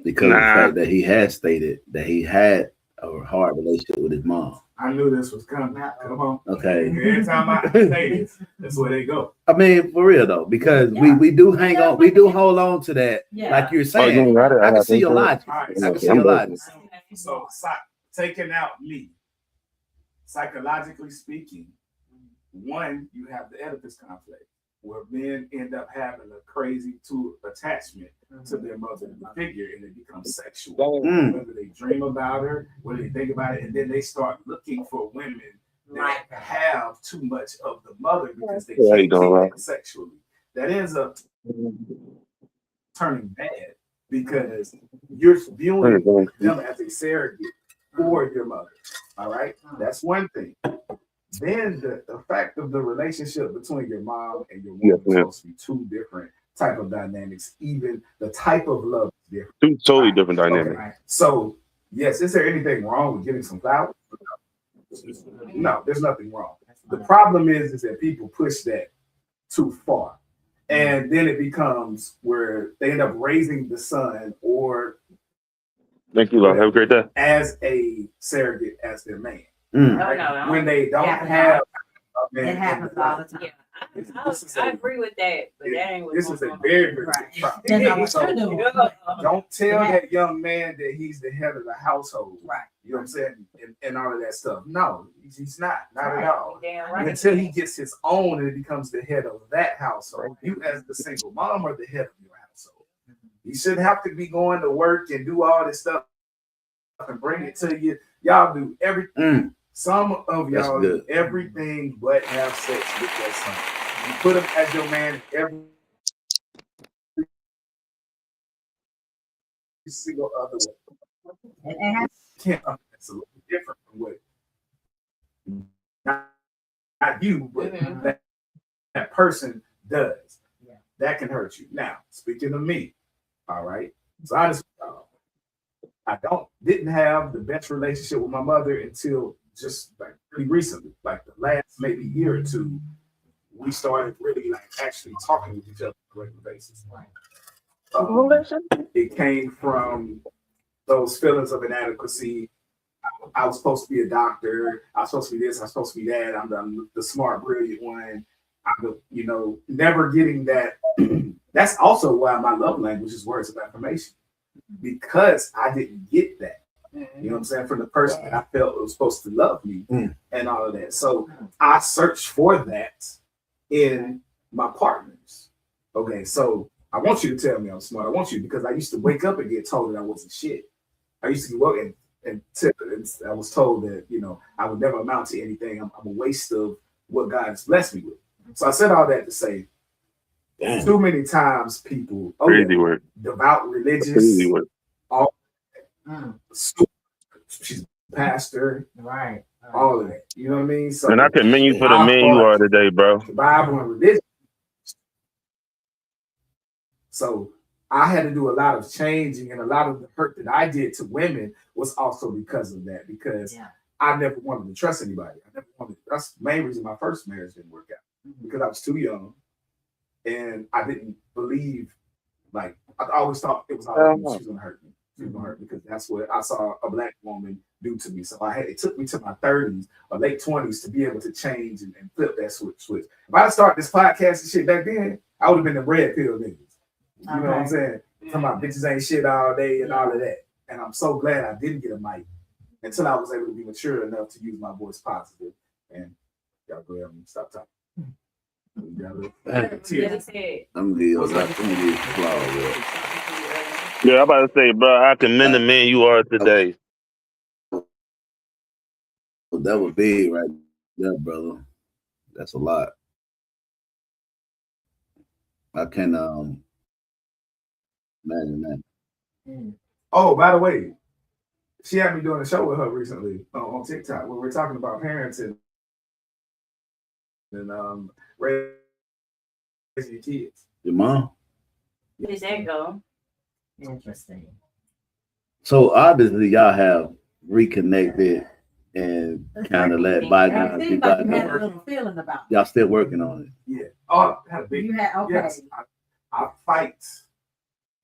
because of the fact that he has stated that he had a hard relationship with his mom. I knew this was coming. Come on. Okay. Every time I say this, that's where they go. I mean, for real though, because Yeah. we do hang on, we do hold on to that, Yeah. like you're Oh, saying. you got it. I can see your think logic. All right. I can see I'm your good. logic. So taking out me, psychologically speaking, one, you have the Oedipus complex. where men end up having a crazy attachment to their mother figure, and it becomes sexual. Mm. Whether they dream about her, whether they think about it, and then they start looking for women that have too much of the mother because they There you can't go, take right. that sexually. That ends up turning bad because you're viewing them as a surrogate for your mother. All right, that's one thing. Then the fact of the relationship between your mom and your woman is supposed to be two different type of dynamics. Even the type of love is different. Two totally different dynamics. Okay. So yes, is there anything wrong with giving some flowers? No, there's nothing wrong. The problem is that people push that too far. And then it becomes where they end up raising the son or Thank you, love. Have a great day. as a surrogate as their man. Mm. Oh, no, When they don't Yeah. have a man It in happens their all life. the time. I agree with that, but that ain't what This is a going very, very Right. big problem. That's not what So, you're doing. don't tell Yeah. that young man that he's the head of the household. Right. You know what I'm saying? And all of that stuff. No, he's not. Not at all. Damn right. Until he gets his own and it becomes the head of that household. You as the single mom are the head of your household. You shouldn't have to be going to work and do all this stuff and bring it to you. Y'all do everything. Mm. Some of That's y'all do good. everything but have sex with your son. You put him as your man every single other way. It happens. It's a little different from what not you, but Mhm. that person does. Yeah. That can hurt you. Now, speaking of me, all right. So honestly, I didn't have the best relationship with my mother until just like pretty recently, like the last maybe year or two. We started really like actually talking with each other on a regular basis. It came from those feelings of inadequacy. I was supposed to be a doctor. I was supposed to be this. I was supposed to be that. I'm the smart, brilliant one. Never getting that. That's also why my love language is words of affirmation, because I didn't get that. You know what I'm saying? From the person that I felt was supposed to love me and all of that. So I searched for that in my partners. Okay, so I want you to tell me I'm smart. I want you, because I used to wake up and get told that I wasn't shit. I used to go and I was told that, I would never amount to anything. I'm a waste of what God has blessed me with. So I said all that to say, Damn. too many times people, Crazy work. devout religious, Crazy work. she's a pastor, Right. all of that. You know what I mean? So And I commend you for the I man you thought are today, bro. the Bible and religion. So I had to do a lot of changing, and a lot of the hurt that I did to women was also because of that, because I never wanted to trust anybody. That's the main reason my first marriage didn't work out, because I was too young and I didn't believe, like, I always thought it was all she was gonna hurt me. She was gonna hurt me because that's what I saw a black woman do to me. So it took me to my 30s or late 20s to be able to change and flip that switch. If I started this podcast and shit back then, I would have been the red pill niggas. You know what I'm saying? Talking about bitches ain't shit all day and all of that. And I'm so glad I didn't get a mic until I was able to be mature enough to use my voice positive. And y'all go ahead and stop talking. I'm Yeah, I'm about to say, bro, I commend the man you are today. That would be right there, brother. That's a lot. I can imagine that. Oh, by the way, she had me doing a show with her recently on TikTok where we're talking about parenting and raising your kids. Your mom? Where does that go? Interesting. So obviously y'all have reconnected and kind of let bygones be Seems like you had a bygones. little feeling about it. Y'all still working on it. Yeah. Oh, I had a big. You had okay. Yes, I fight.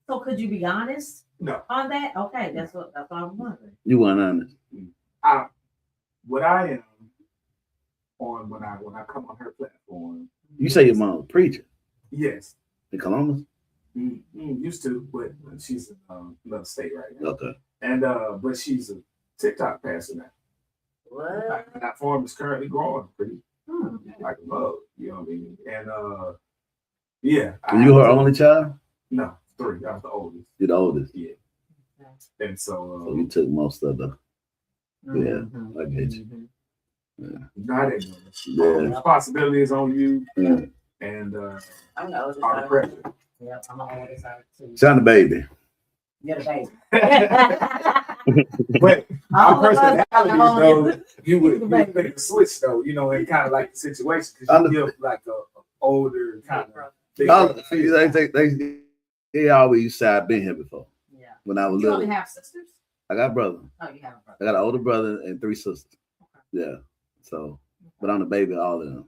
So could you be honest No. on that? Okay, that's what I'm wondering. You weren't honest. What I am on when I come on her platform. You say your mom was a preacher Yes. in Columbus? Used to, but she's in another state right now. Okay. And but she's a TikTok pastor now. What? That platform is currently growing pretty like a mug, you know what I mean? And Yeah. You her only child? No, 3. I was the oldest. You're the oldest. Yeah. And So so, you took most of the. Mhm. I get you. Mhm. not it. Yeah. Responsibility is on you, Yeah. and I'm the oldest. all the pressure. Yep, I'm the oldest out of 2. Sound the baby. You're the baby. But All our of us are personalities, the though, oldest. you would The baby. make a switch, though, you know, and kind of like the situation, because you give like a older kind of. big brother feel. They always used to say I've been here before. Yeah. When I was You little. only have sisters? I got a brother. Oh, you have a brother. I got an older brother and 3 sisters. Okay. Yeah. So, but I'm the baby of all of them.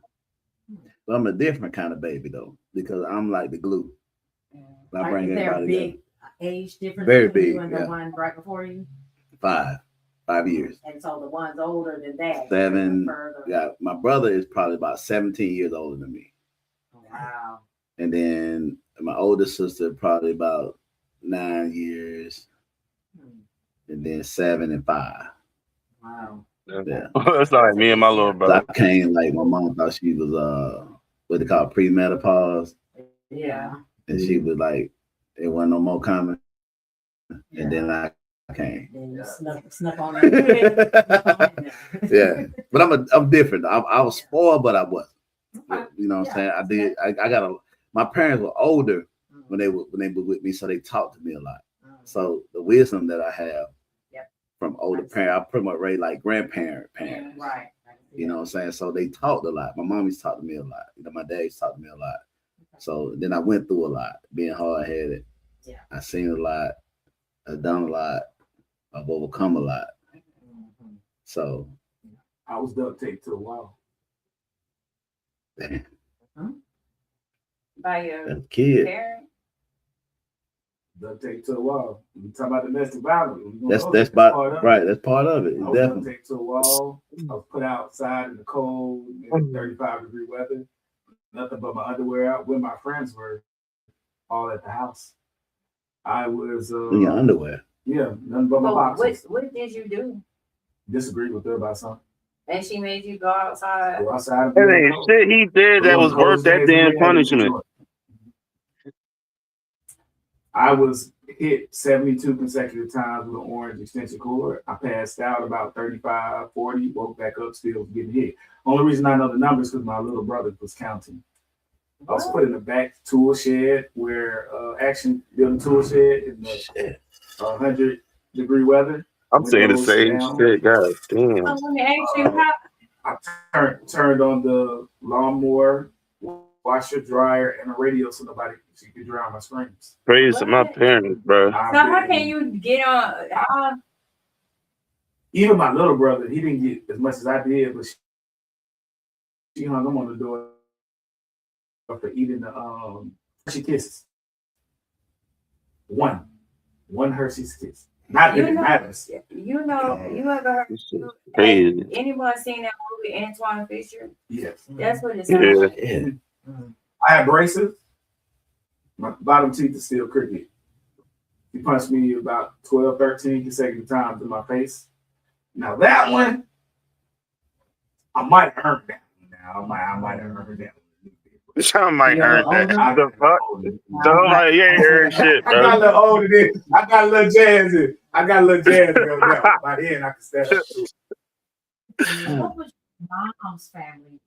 But I'm a different kind of baby though, because I'm like the glue. I bring Is there a everybody big together. age difference Very between you big, and yeah. the one right before you? 5 years. And so the one's older than that. 7. Further. Yeah, my brother is probably about 17 years older than me. Wow. And then my older sister probably about 9 years. Hmm. And then 7 and 5. Wow. Yeah. That's not like me and my little So brother. I came like my mom thought she was what they call premenopause. Yeah. And she was like, it wasn't no more coming. Yeah. And then I came. Then you snuck on that. Yeah. But I'm different. I was spoiled, but I wasn't. You know what I'm saying? I did my parents were older when they were with me, so they talked to me a lot. So the wisdom that I have from older parents, I pretty much raised like parents. Right. You know what I'm saying? So they talked a lot. My mommy's talked to me a lot. You know, my dad's talked to me a lot. So then I went through a lot, being hard-headed. Yeah. I seen a lot. I've done a lot. I've overcome a lot. Mhm. So I was duct taped to the wall. By your as a kid, parent. Duct taped to the wall. We talk about domestic violence. that's part of it. that's part of it. I was duct Definitely. taped to the wall. I was put outside in the cold, in 35-degree weather. Nothing but my underwear out when my friends were all at the house. I was In your underwear. yeah, nothing but my So boxers. what did you do? Disagreed with her about something. And she made you go outside. Go outside and That be in the ain't cold. shit he did that was worth that damn punishment. I was hit 72 consecutive times with an orange extension cord. I passed out about 35, 40, woke back up, still getting hit. Only reason I know the numbers because my little brother was counting. I was put in the back tool shed where Action built a tool shed in the 100-degree weather. I'm saying the same shit. God damn. So let me ask you, how I turned on the lawnmower, washer, dryer, and a radio so she could drown my screams. Praise to my parents, bro. so how can you get on? Even my little brother, he didn't get as much as I did, but she hung him on the door for eating the Hershey Kisses. One Hershey's Kiss. Not that You it know, matters. you ever heard? This shit crazy. Anyone seen that movie Antoine Fisher? Yes. That's what it's Yeah. like. Yeah. I had braces. My bottom teeth is still crooked. He punched me about 12, 13 consecutive times in my face. Now that one, I might have earned that one. Now I might have earned that one. Sean might earn that. I The fuck? So like, you ain't heard shit, I got a bro. little older than I got a little jazz in. I got a little jazz in now. By then I can stand up to it. What was your mom's family?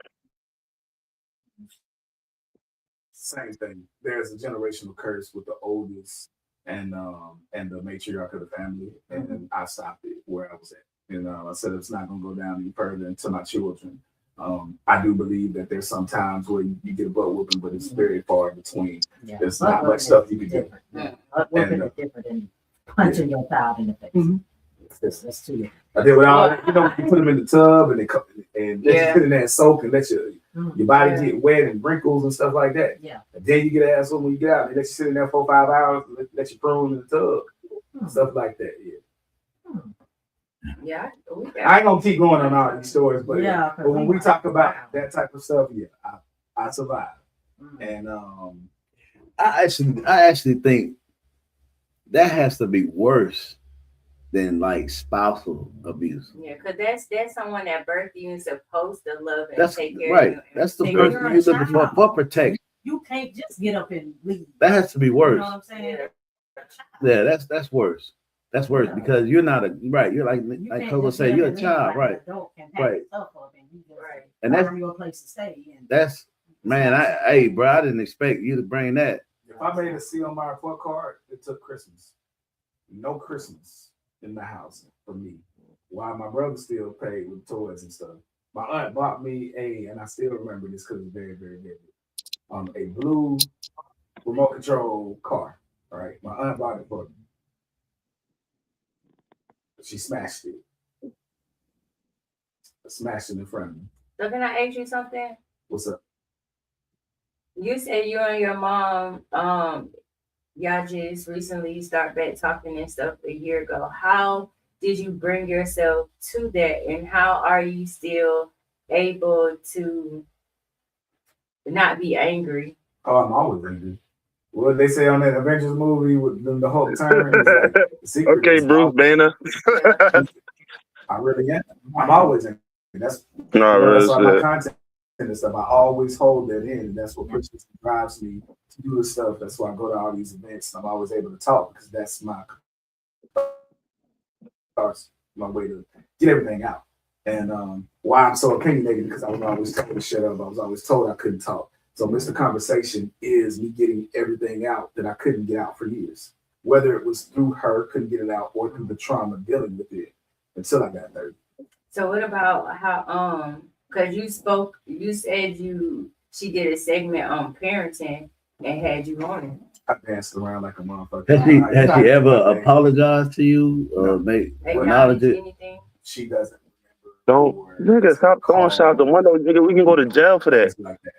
Same thing. There's a generational curse with the oldest and the matriarch of the family, and I stopped it where I was at. And I said it's not going to go down any further into my children. I do believe that there's some times where you get a butt whooping, but it's very far in between. Yeah. There's not much stuff you can do. Butt whooping is different than punching your child in the face. Mhm. That's too different. I did without, you put them in the tub and let Yeah. you put in that soak and let your body Yeah. get wet and wrinkles and stuff like that. Yeah. And then you get an asshole when you get out. They let you sit in there 4 or 5 hours, let you prune in the tub, stuff like that. Yeah. Yeah, I ain't gonna keep going on all these stories, but, Yeah, but when we talk about that type of stuff, yeah, I survived. And I actually think that has to be worse than like spousal abuse. Yeah, because that's someone that birthed you and supposed to love and That's take care right. of you. That's the Take person care you're of looking for protection. You can't just get up and leave. That has to be You know worse. what I'm saying? Yeah, that's worse. That's worse because you're not a right. You're like You like can't Coco just say, get you're up a and child, leave like right? an adult can pack Right. your stuff up and you just Right. And that's find you a place to stay. And that's man. Hey, bro, I didn't expect you to bring that. If I made a C on my report card, it took Christmas. No Christmas in the house for me. While my brother still paid with toys and stuff. My aunt bought me and I still remember this because it's very, very vivid. A blue remote control car. All right. My aunt bought it for me. She smashed it. Smashed it in front of me. So can I ask you something? What's up? You said you and your mom, y'all just recently start back talking and stuff a year ago. How did you bring yourself to that, and how are you still able to not be angry? Oh, I'm always angry. What they say on that Avengers movie with the whole turn is like the secret. Okay, is Bruce Banner. I really am. I'm always angry. That's No, that's why my real shit. content and stuff. I always hold that in. And that's what pushes and drives me to do this stuff. That's why I go to all these events. I'm always able to talk because that's my way to get everything out. And why I'm so opinionated because I was always told to shut up. I was always told I couldn't talk. So Mr. Conversation is me getting everything out that I couldn't get out for years. Whether it was through her, couldn't get it out, or through the trauma dealing with it until I got 30. So what about how because you said she did a segment on parenting and had you on it. I danced around like a motherfucker. Has she ever apologized to you or made acknowledge it? Anything? She doesn't Don't, nigga, stop throwing shit out the window, nigga. We can go to jail for that. like that.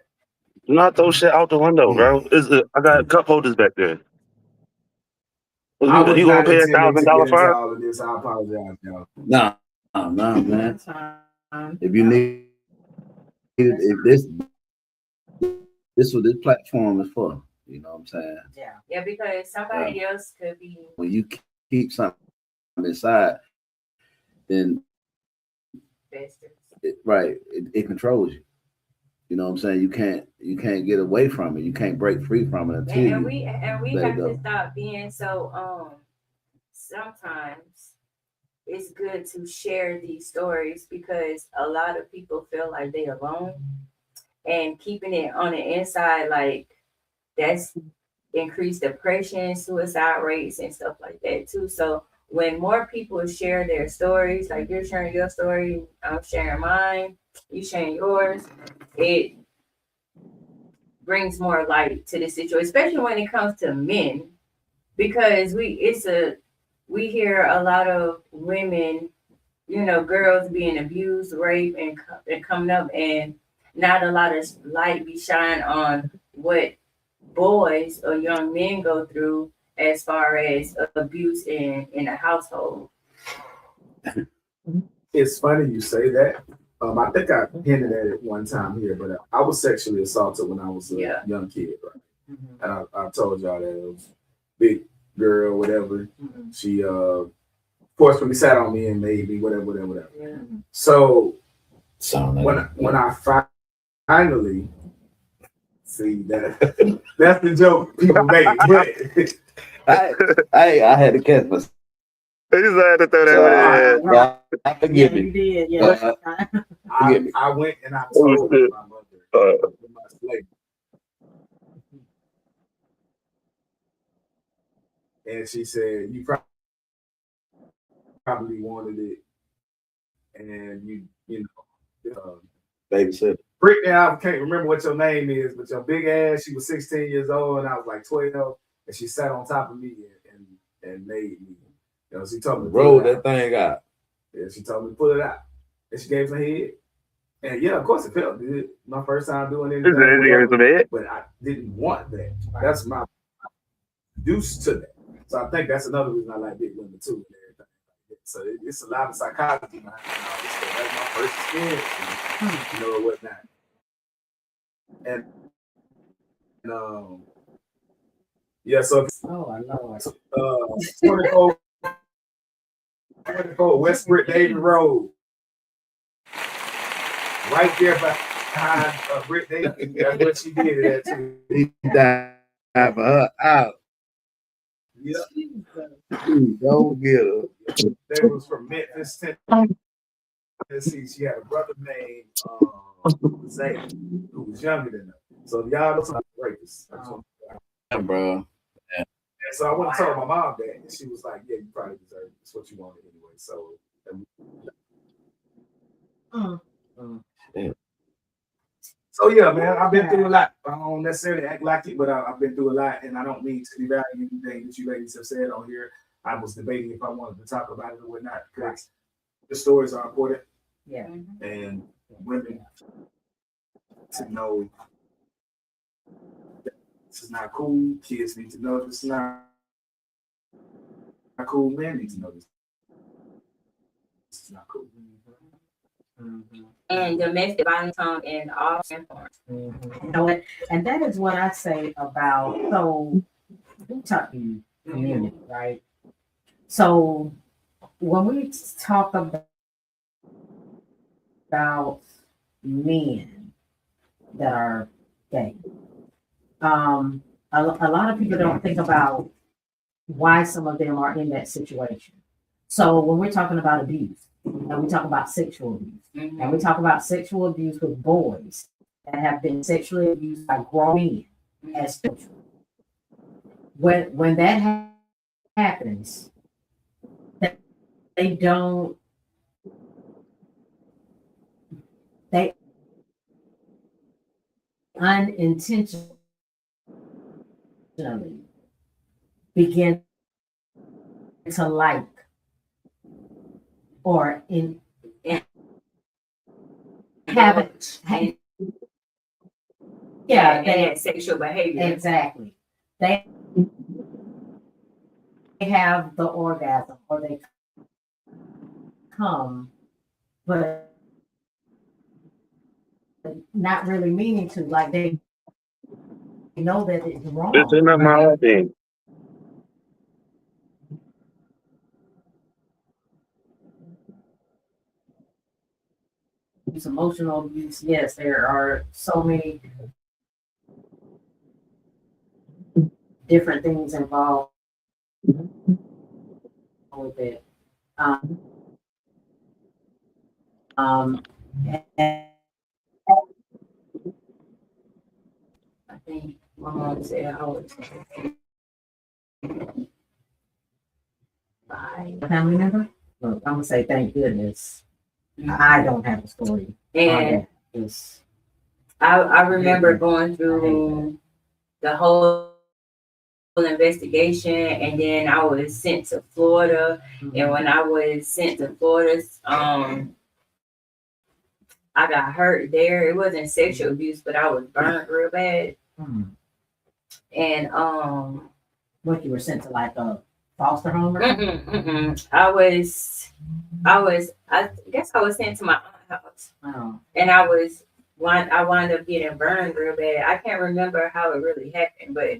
Do not throw shit out the window, bro. I got cup holders back there. You gonna pay $1,000 fine? All of this, I apologize, y'all. No, man. that's fine. If you need it, if this what this platform is for, you know what I'm saying? Yeah, because somebody else could be. When you keep something inside, then it controls you. You know what I'm saying? You can't get away from it. You can't break free from it until And we let have it go. to stop being so sometimes it's good to share these stories because a lot of people feel like they're alone, and keeping it on the inside, like that's increased depression, suicide rates and stuff like that too. So when more people share their stories, like you're sharing your story, I'm sharing mine, you sharing yours, it brings more light to the situation, especially when it comes to men, because we hear a lot of women, girls being abused, raped, and coming up, and not a lot of light be shined on what boys or young men go through as far as abuse in a household. It's funny you say that. I think I hinted at it one time here, but I was sexually assaulted when I was a young kid, right? Mm-hmm. And I told y'all that it was big girl, whatever. Mm-hmm. She forcefully sat on me and made me whatever. Yeah. So Like when I finally see that, that's the joke people make. But I had to catch myself. He just had to throw that in there. I forgive You me. did, yeah. Forgive me. I went and I told my mother my slave. And she said, you probably wanted it. And you know, Babysitter. Brittany, I can't remember what your name is, but your big ass, she was 16 years old and I was like 12. And she sat on top of me and made me. She told me to Roll pull it that out. thing out. Yeah, she told me to pull it out. And she gave us a head. And yeah, of course it felt good. My first time doing anything. Whatever, but I didn't want that. That's my use to that. So I think that's another reason I like big women too and everything. So it's a lot of psychology behind all this stuff. That's my first experience, or whatnot. And yeah, so Oh, I know. 24 West Britt David Road. Right there by Britt Davis, that's what she did that too. He died for her out. Yeah, Go get her. they was from Memphis, Tennessee. She had a brother named Zay, who was younger than her. So y'all know some rapists. Yeah, bro. And so I went and told my mom that, and she was like, "Yeah, you probably deserve it. It's what you wanted anyway." So, Yeah. so yeah, man, I've been through a lot. I don't necessarily act like it, but I've been through a lot, and I don't mean to devalue anything that you ladies have said on here. I was debating if I wanted to talk about it or not because the stories are important, Yeah. and women to know that this is not cool. Kids need to know this is not cool. Men need to know this is not cool. And domestic violence in all forms. You know, and that is what I say about, so we talk community, right? So when we talk about men that are gay, a lot of people don't think about why some of them are in that situation. So when we're talking about abuse, and we talk about sexual abuse, and we talk about sexual abuse with boys that have been sexually abused by grown men as children. When that happens, they don't they unintentionally begin to like or in habit. Yeah, And they that sexual behavior. exactly. They have the orgasm or they come, but not really meaning to. Like they know that it's This wrong. is not my thing. It's emotional abuse. Yes, there are so many different things involved with it. And I think my mom said I was by a family member. Look, I'm gonna say thank goodness I don't have a story. And It's I remember going through the whole investigation, and then I was sent to Florida. And when I was sent to Florida, I got hurt there. It wasn't sexual abuse, but I was burned real bad. And what, you were sent to like a foster home or something? I guess I was sent to my aunt's house, Oh. and I wound up getting burned real bad. I can't remember how it really happened, but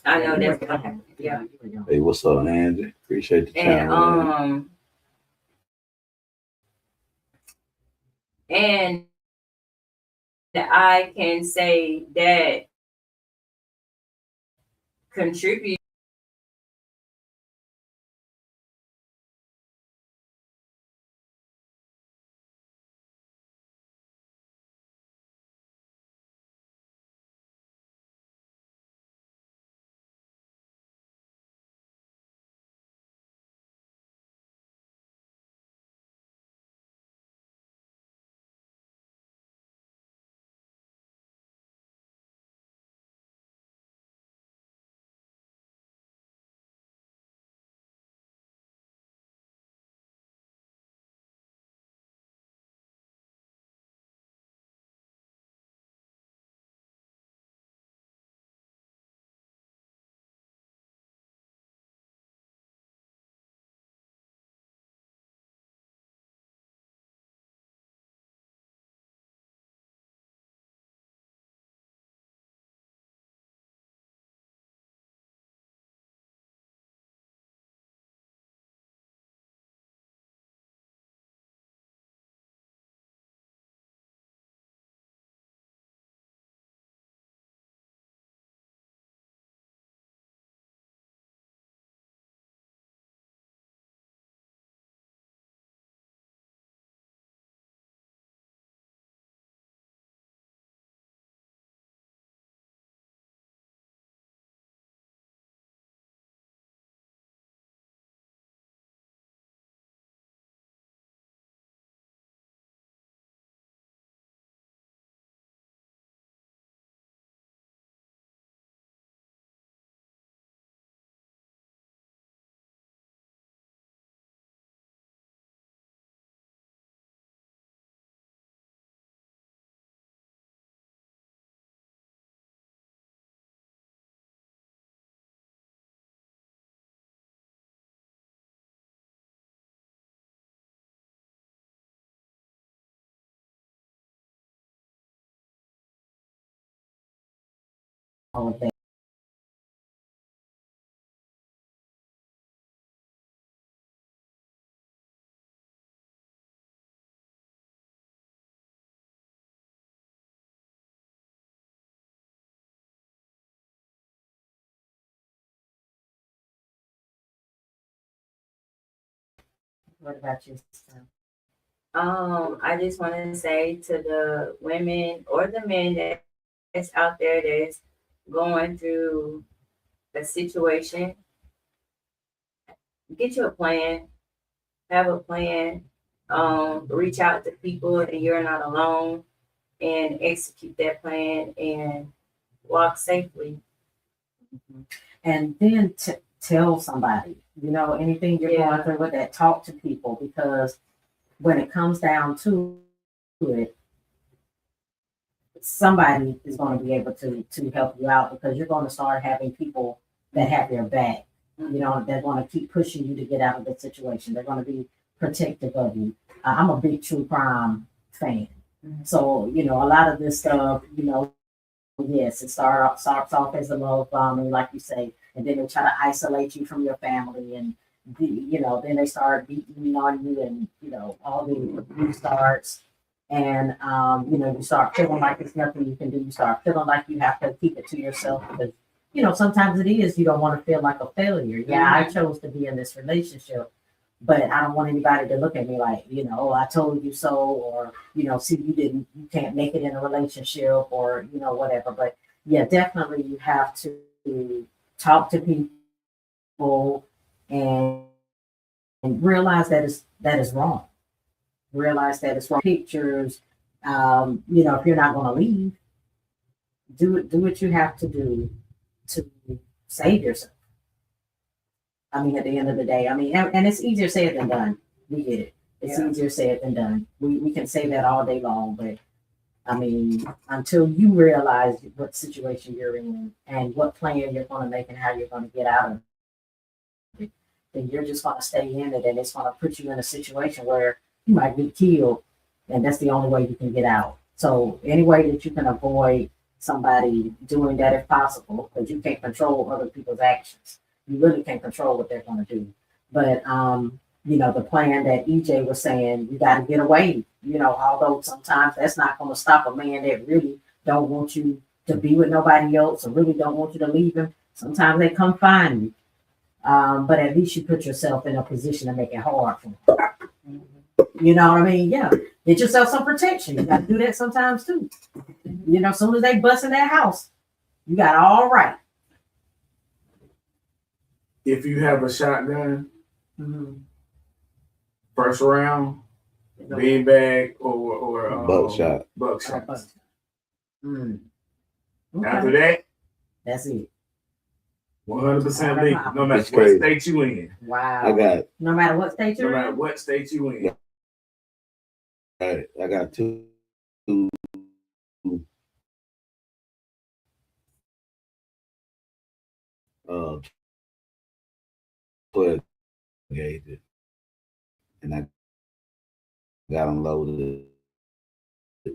I know that's what happened. Yeah. Hey, what's up, Andy? Appreciate the And channel. and I can say that contribute of that. What about you, sister? I just want to say to the women or the men that's out there that's going through a situation, get you a plan, have a plan, reach out to people and you're not alone and execute that plan and walk safely. And then tell somebody, anything you're Yeah. going through with that, talk to people, because when it comes down to it, somebody is going to be able to help you out, because you're going to start having people that have your back. They're going to keep pushing you to get out of the situation. They're going to be protective of you. I'm a big true crime fan. So, a lot of this stuff, yes, it starts off as a love bombing, like you say, and then they try to isolate you from your family, and then they start beating on you, and all the abuse starts, and you start feeling like there's nothing you can do. You start feeling like you have to keep it to yourself, because sometimes it is, you don't want to feel like a failure. Yeah, I chose to be in this relationship, but I don't want anybody to look at me like, I told you so, or, see, you can't make it in a relationship, or, whatever. But yeah, definitely you have to talk to people and realize that is wrong. Realize that it's wrong. Pictures, if you're not going to leave, do what you have to do to save yourself. I mean, at the end of the day, and it's easier said than done. We get it. It's easier said than done. We can say that all day long, but until you realize what situation you're in and what plan you're going to make and how you're going to get out of it, then you're just going to stay in it, and it's going to put you in a situation where you might be killed, and that's the only way you can get out. So any way that you can avoid somebody doing that, if possible, because you can't control other people's actions. You really can't control what they're going to do. But, the plan that EJ was saying, you got to get away, although sometimes that's not going to stop a man that really don't want you to be with nobody else, or really don't want you to leave him. Sometimes they come find you. But at least you put yourself in a position to make it hard for them. You know what I mean? Yeah. Get yourself some protection. You got to do that sometimes too. As soon as they bust in that house, you got all right. If you have a shotgun, first round, beanbag or Buckshot. Buckshot. Okay. After that, That's it. 100% legal, no matter That's what crazy. state you in. Wow. I got No matter what state No you're matter in. what state you in. I got two uh 12 gauges, and I got them loaded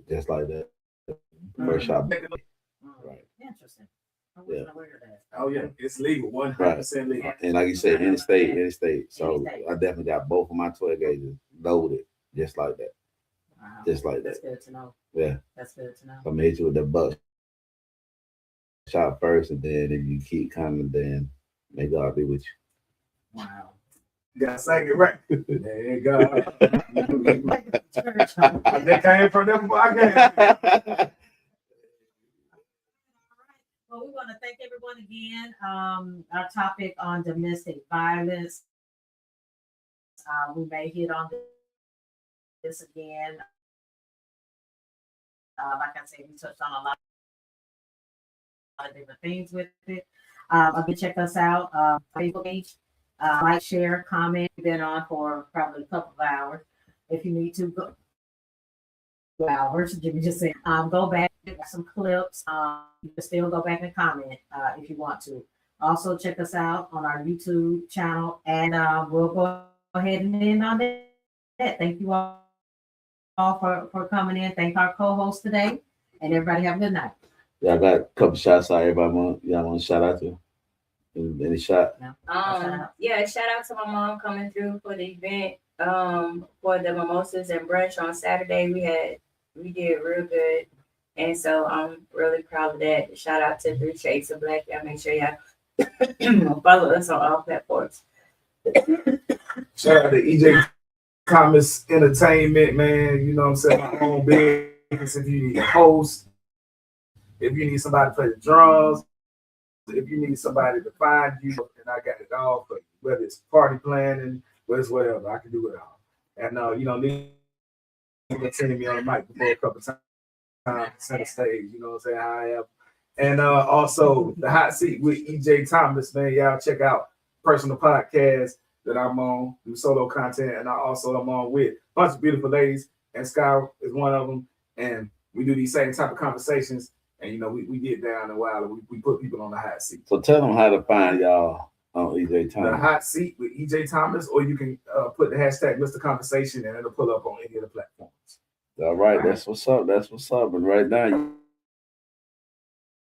just like that. First shot. Right. Interesting. I wasn't aware of that. Oh yeah, it's legal, 100% legal. And like you said, any state. So Any state. I definitely got both of my 12 gauges loaded just like that. Wow. Just like That's that. good to know. Yeah. That's good to know. So I made you with the buck shot first, and then if you keep coming, then may God be with you. Wow. You gotta say it right. There you go. Church. They came from them podcast. Well, we want to thank everyone again. Our topic on domestic violence. We may hit on this again. Like I said, we touched on a lot of different things with it. Again, check us out. Facebook page. Like, share, comment. We've been on for probably a couple of hours. If you need to go. Hours, Jimmy just said, go back, get some clips. You can still go back and comment if you want to. Also, check us out on our YouTube channel, and we'll go ahead and end on that. Thank you all for coming in. Thank our co-host today, and everybody have a good night. Y'all got a couple shots out. Everybody y'all want to shout out to? Any shot? Yeah, shout out to my mom coming through for the event. For the mimosas and brunch on Saturday, we did real good, and so I'm really proud of that. Shout out to 3 Shades of Black. Y'all make sure y'all follow us on all platforms. Shout out to EJ Thomas Entertainment, man. You know what I'm saying? My own business. If you need a host, if you need somebody to play the drums, if you need somebody to find you, and I got it all for you. Whether it's party planning, whether it's whatever, I can do it all. And you know, Lee sending me on the mic before a couple times, center stage. You know what I'm saying? How I am. And also the hot seat with EJ Thomas, man. Y'all check out personal podcast that I'm on, do solo content, and I'm on with a bunch of beautiful ladies, and Sky is one of them. And we do these same type of conversations, and you know, we get down a while, and we put people on the hot seat. So tell them how to find y'all on EJ Thomas. The hot seat with EJ Thomas, or you can put the hashtag Mr. Conversation, and it'll pull up on any of the platforms. All right, that's what's up. That's what's up. And right now,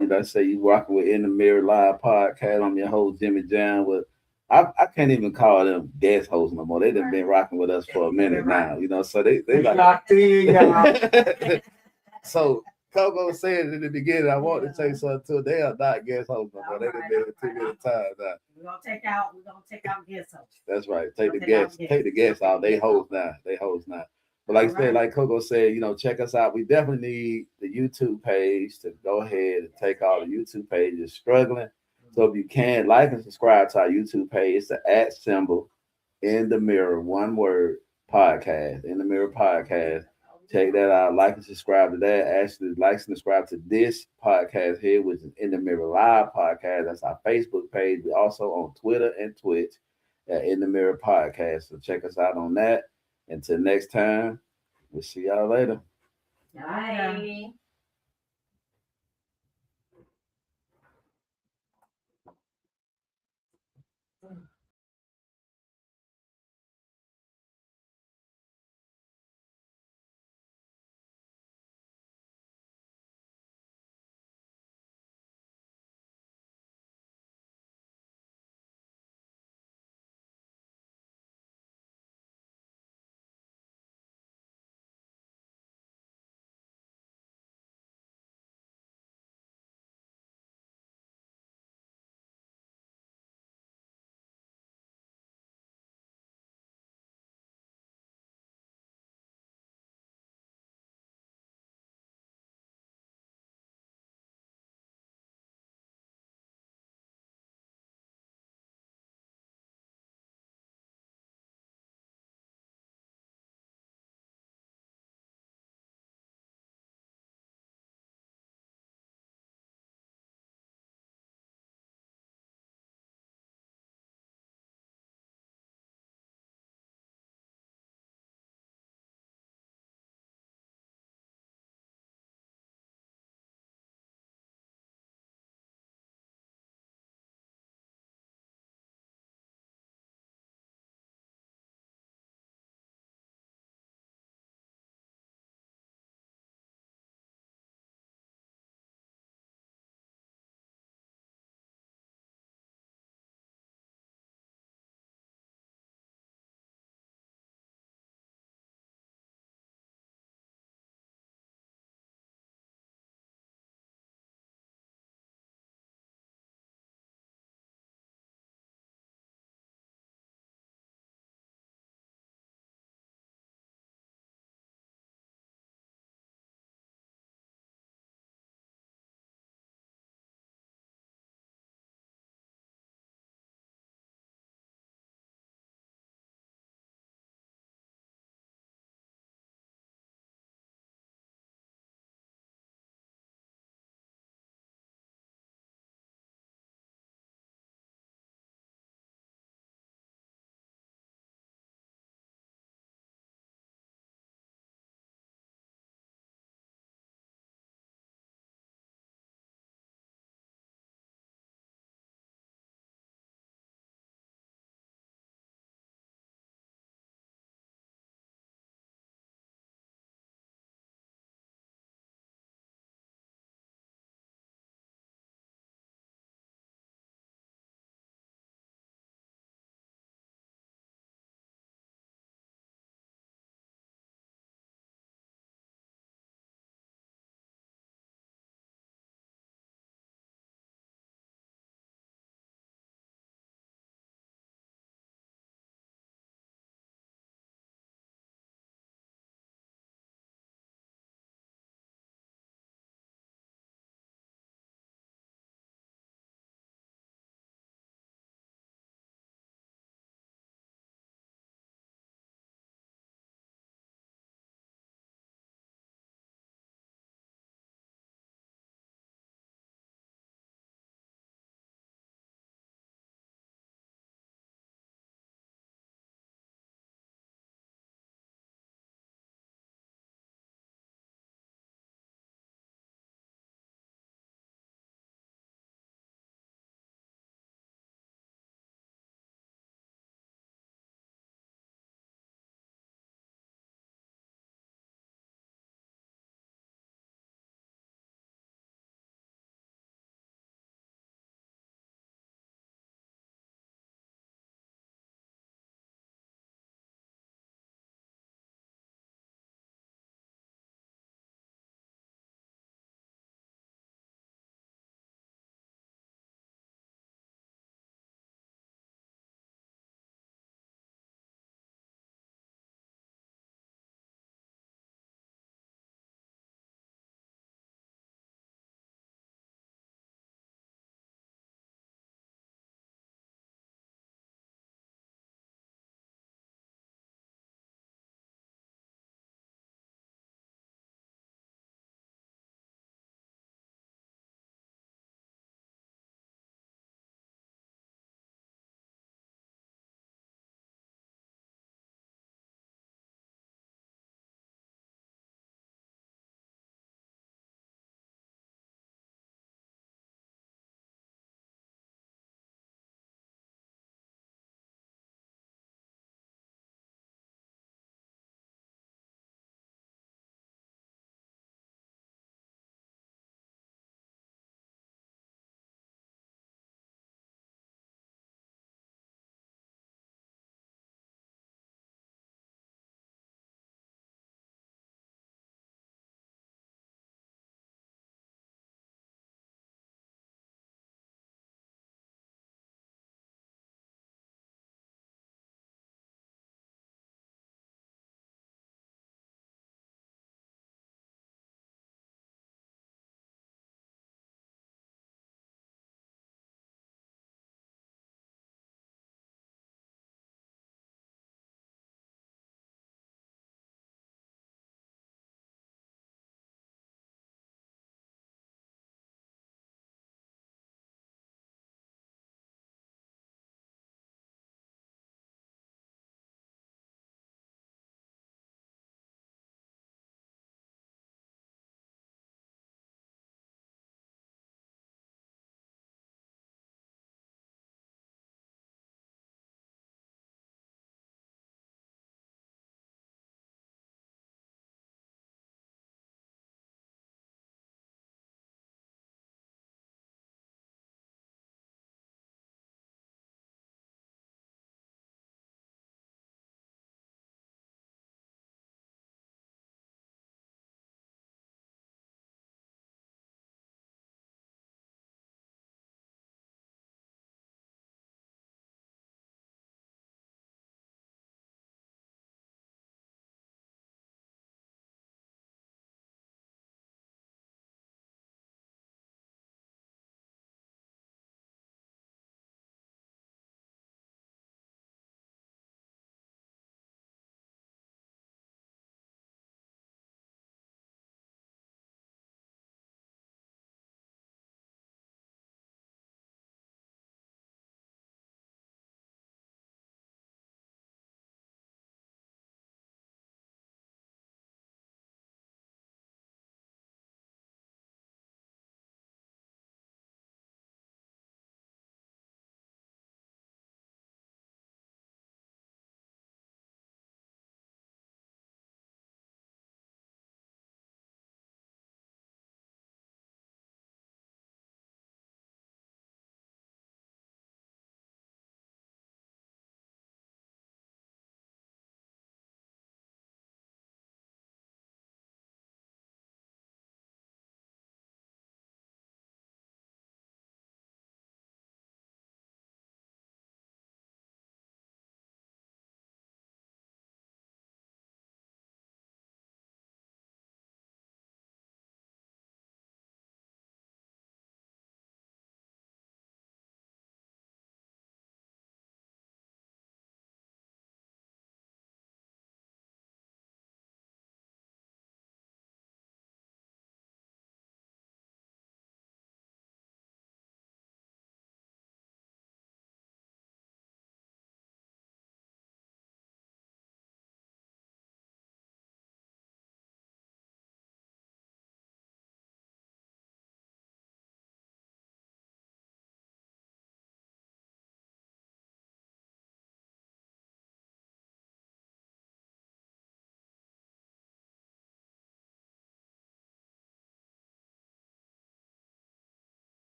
I say you rocking with In the Mirror Live podcast. I'm your host, Jimmy Jam. With I can't even call them guest hosts no more. They done been rocking with us for a minute now, you know. So they like locked in, y'all. So Coco said in the beginning, I want to say something too. They are not guest hosts no more. They done been here too many times now. We're gonna take out guest hosts. That's right. Take the guests out. They host now. But like I said, like Coco said, you know, check us out. We definitely need the YouTube page to go ahead and take all the YouTube pages struggling. So if you can, like and subscribe to our YouTube page. It's the @ In the Mirror, one word, podcast. In the Mirror podcast. Check that out. Like and subscribe to that. Actually, like and subscribe to this podcast here, which is In the Mirror Live podcast. That's our Facebook page. We're also on Twitter and Twitch at In the Mirror Podcast. So check us out on that. Until next time, we'll see y'all later. Bye.